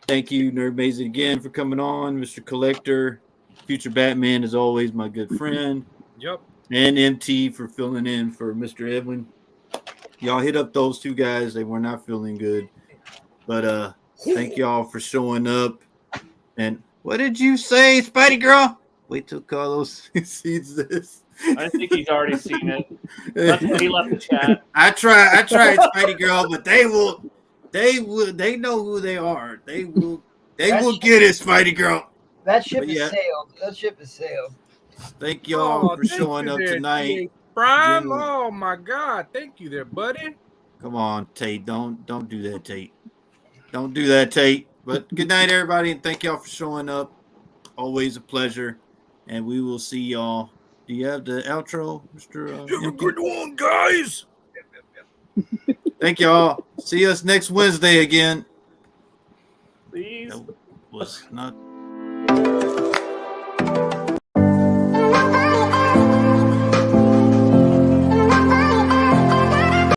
Thank you, Nerd Amazing, again for coming on. Mr. Collector, Future Batman is always my good friend. Yep. And MT for filling in for Mr. Edwin. Y'all hit up those 2 guys. They were not feeling good. But thank y'all for showing up. And what did you say, Spidey girl? Wait till Carlos sees this. I think he's already seen it. He left the chat. I tried, Spidey girl, but they know who they are. They will get it, Spidey girl. That ship But is yeah. sailed. That ship is sailed. Thank y'all for thank showing you up there, tonight. Prime. Jen- Oh my God. Thank you there, buddy. Come on, Tate. Don't do that, Tate. Don't do that, Tate. But good night, everybody, and thank y'all for showing up. Always a pleasure. And we will see y'all. Do you have the outro, Mr. Have a Empty? good one, guys. Thank y'all. See us next Wednesday again. Please. That was not.